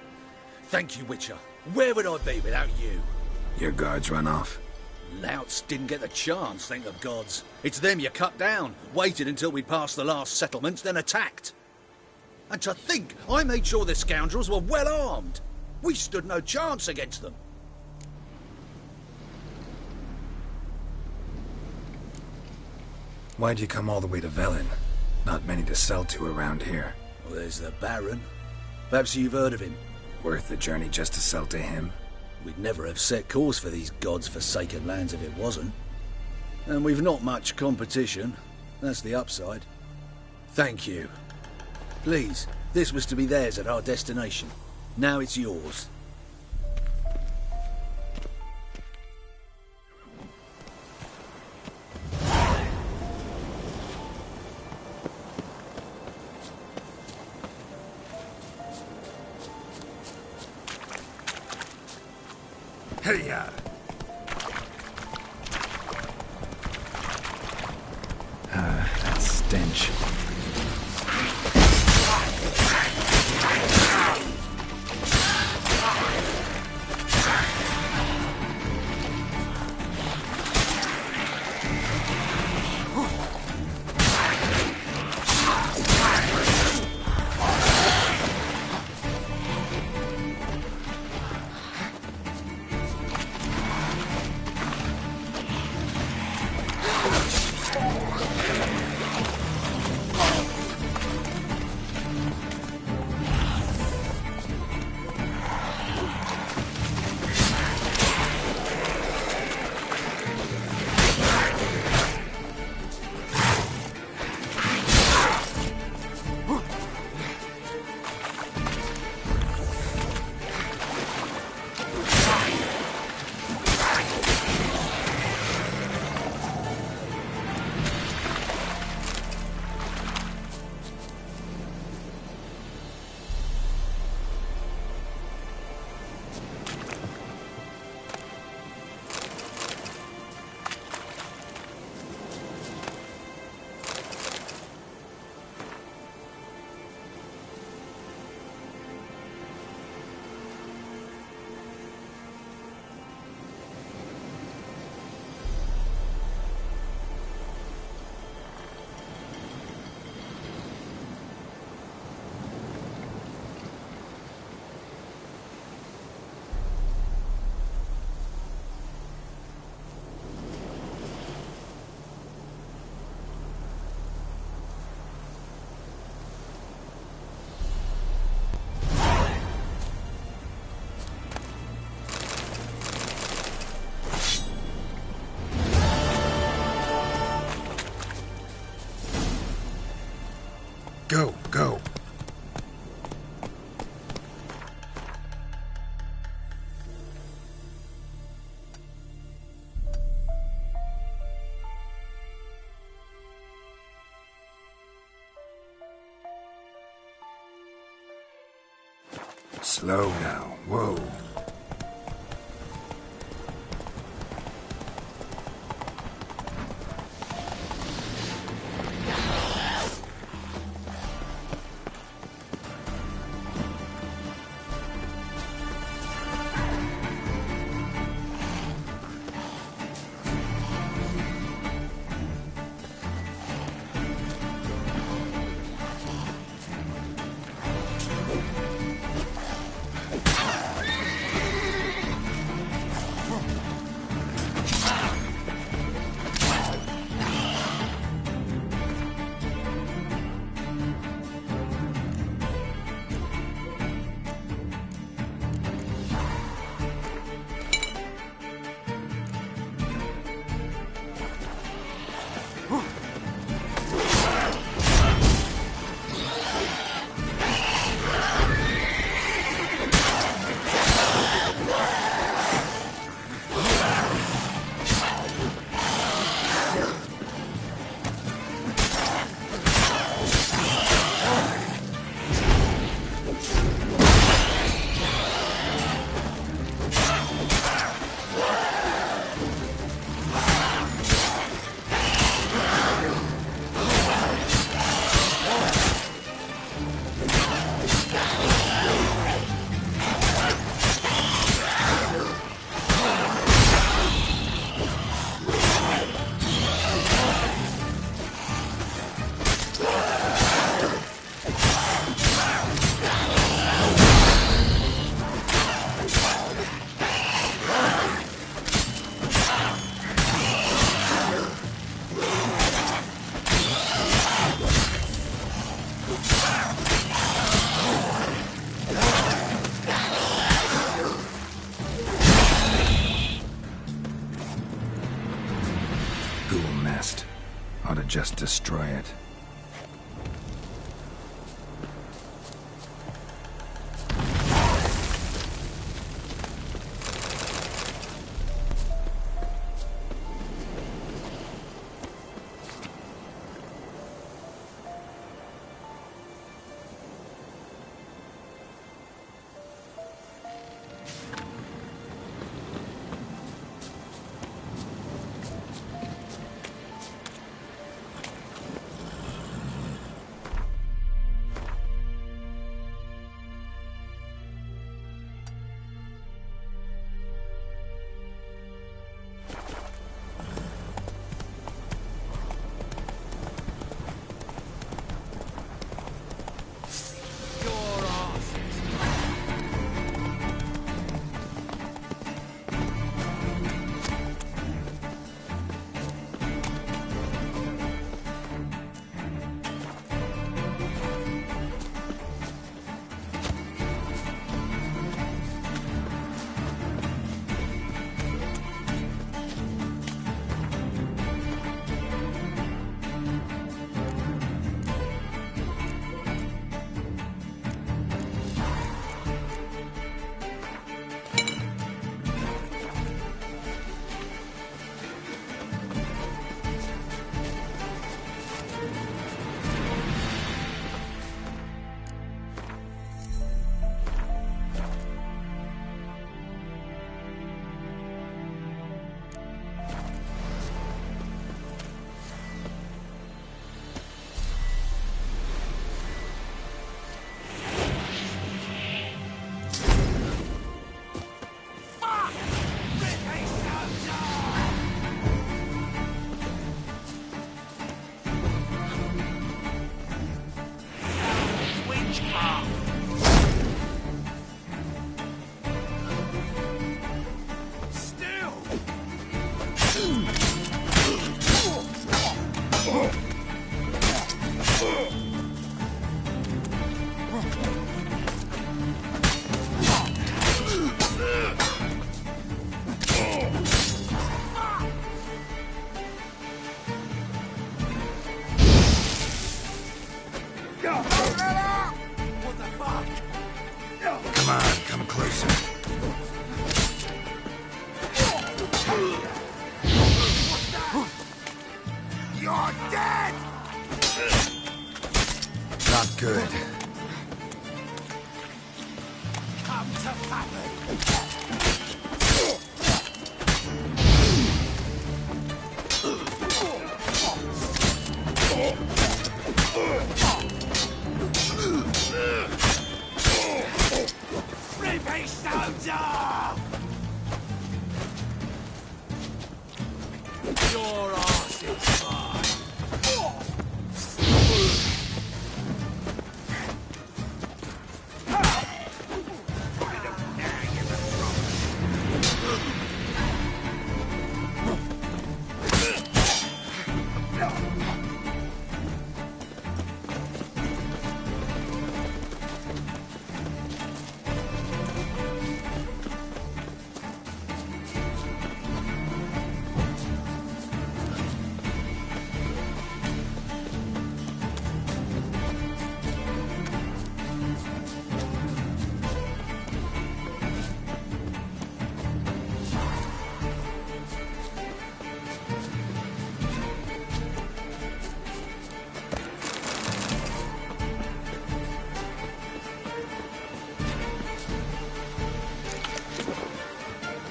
Thank you, Witcher. Where would I be without you? Your guards run off? Louts didn't get the chance, thank the gods. It's them you cut down, waited until we passed the last settlements, then attacked. And to think, I made sure the scoundrels were well armed. We stood no chance against them. Why'd you come all the way to Velen? Not many to sell to around here. Well, there's the Baron. Perhaps you've heard of him. Worth the journey just to sell to him? We'd never have set course for these gods-forsaken lands if it wasn't. And we've not much competition. That's the upside. Thank you. Please, this was to be theirs at our destination. Now it's yours. Hey-ya! That stench. Go, go. Slow now. Whoa. just destroy it.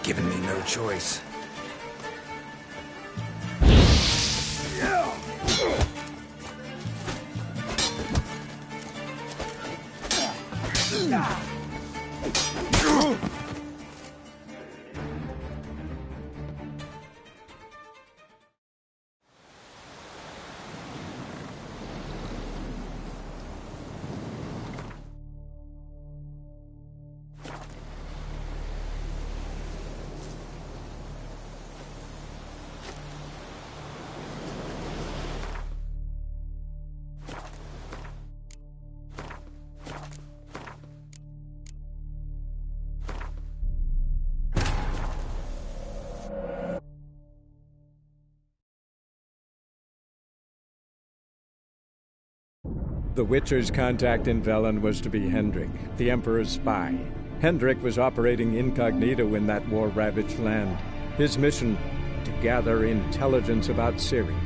Given me no choice. The Witcher's contact in Velen was to be Hendrik, the Emperor's spy. Hendrik was operating incognito in that war-ravaged land. His mission, to gather intelligence about Ciri.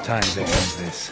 Times it ends this.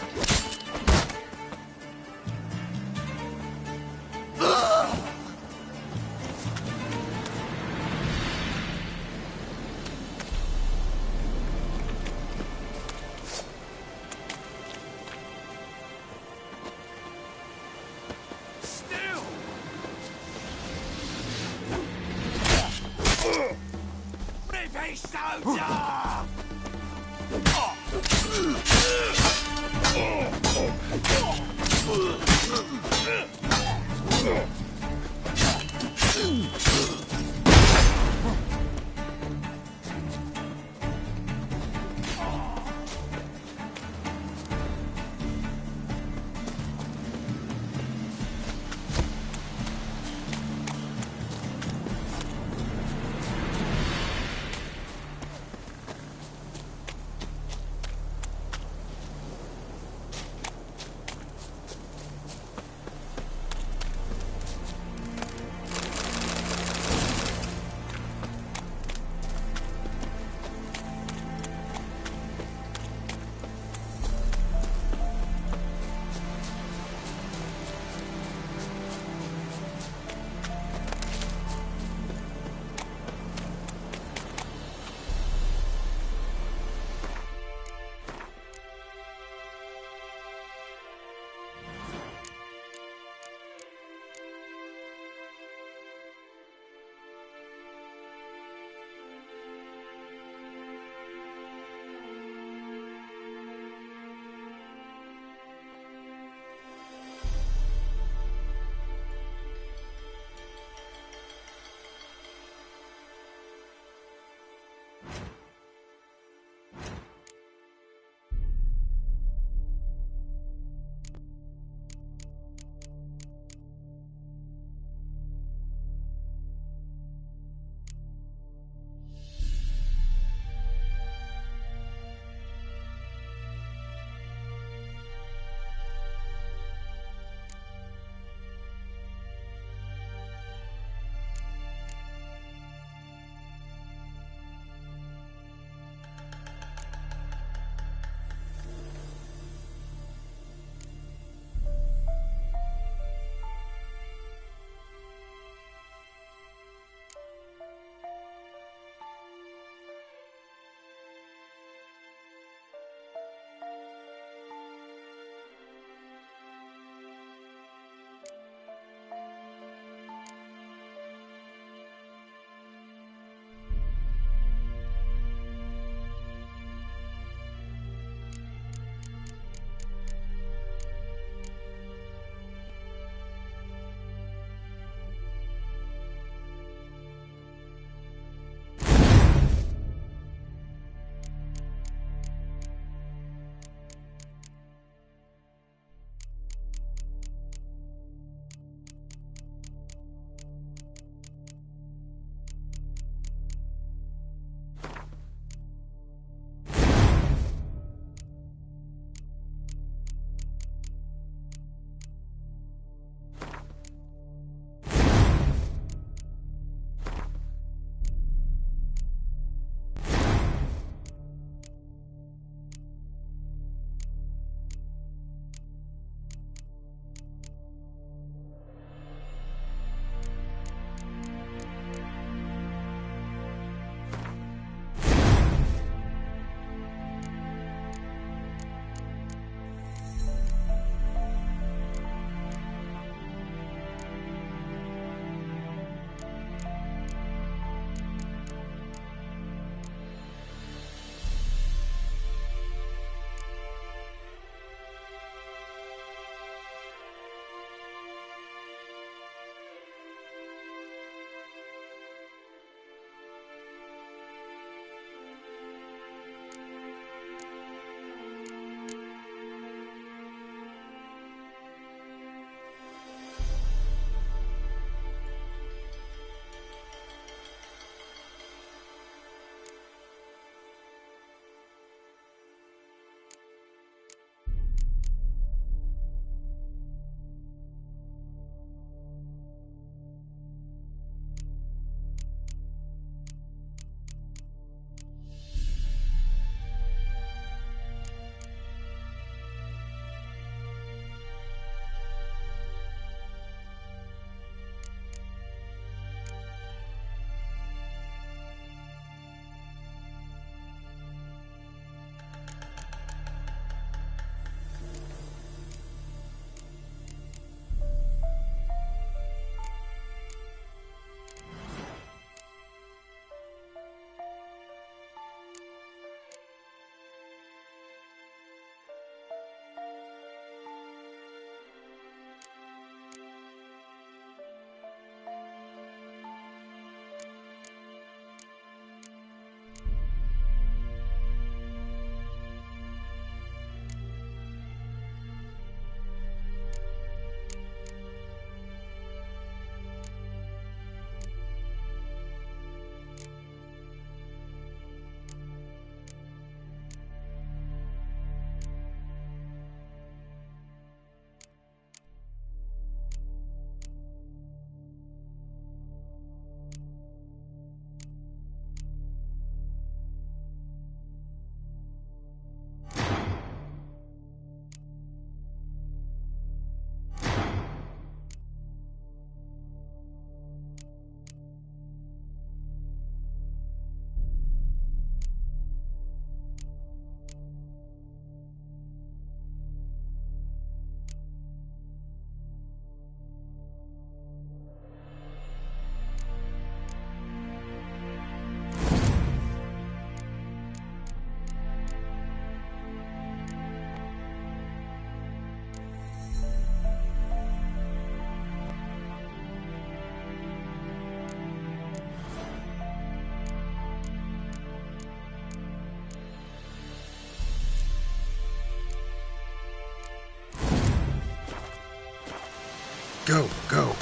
Go, go.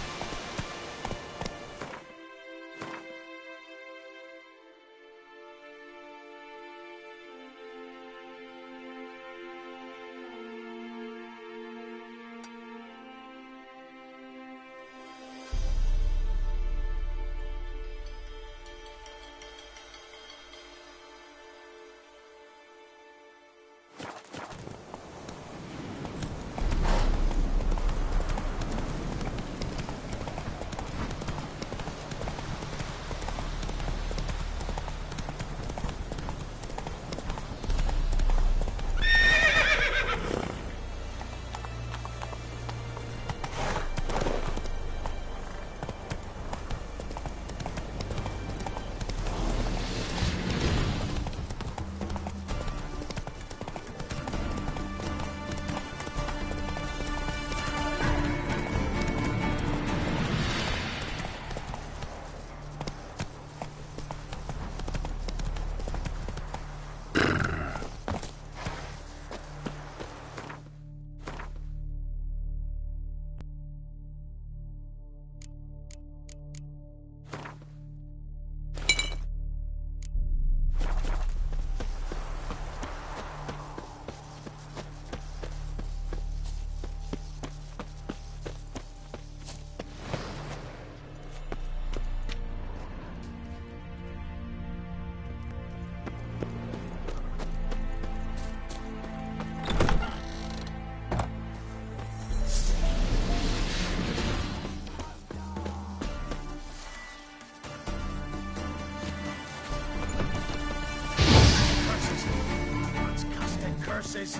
Curses.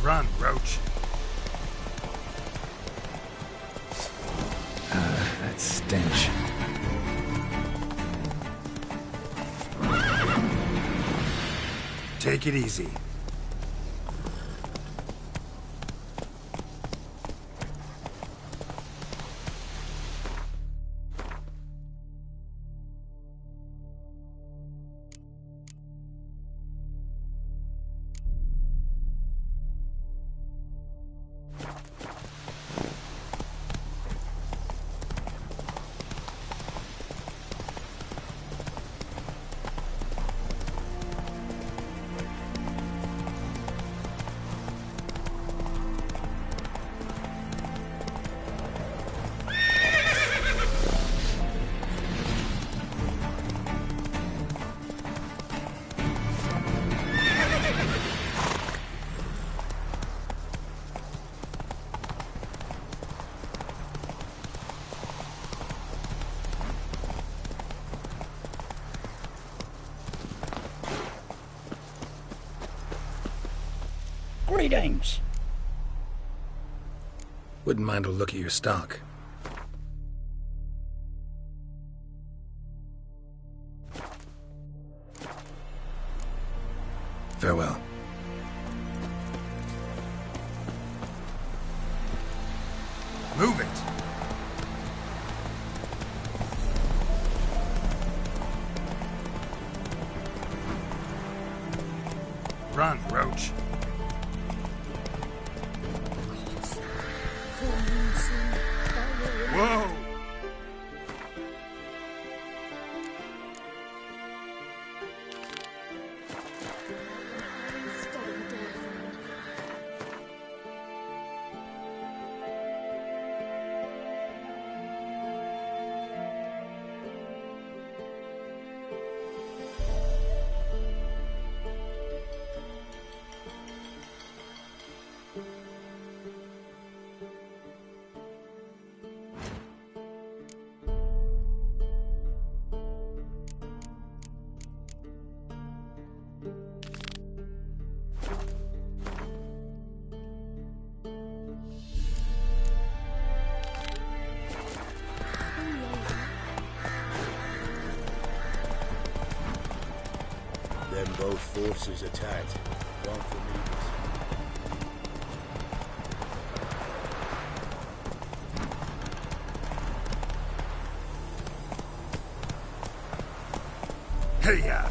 Run, Roach. That stench. Take it easy. Greetings. Wouldn't mind a look at your stock. Farewell. Move it! Run, Roach. Whoa! Then both forces attacked. One for me. Hey-ya!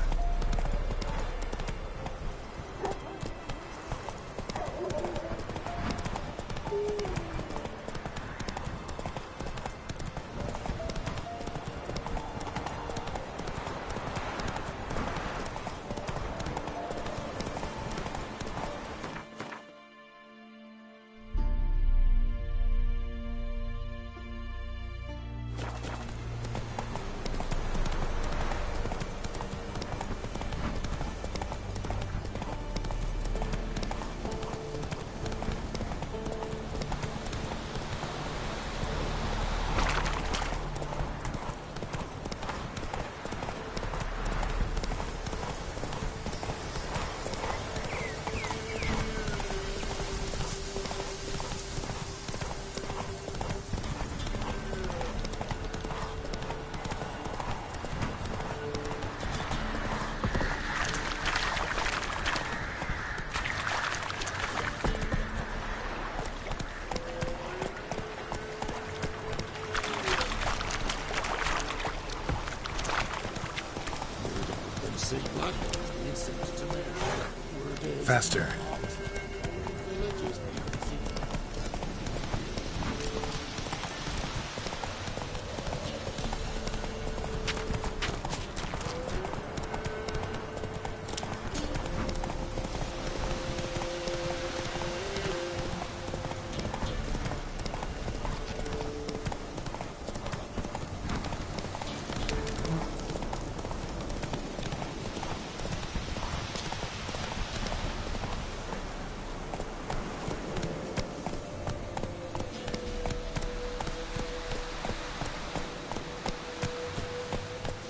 Faster.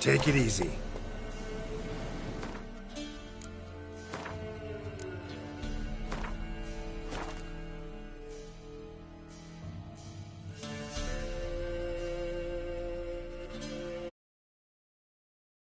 Take it easy.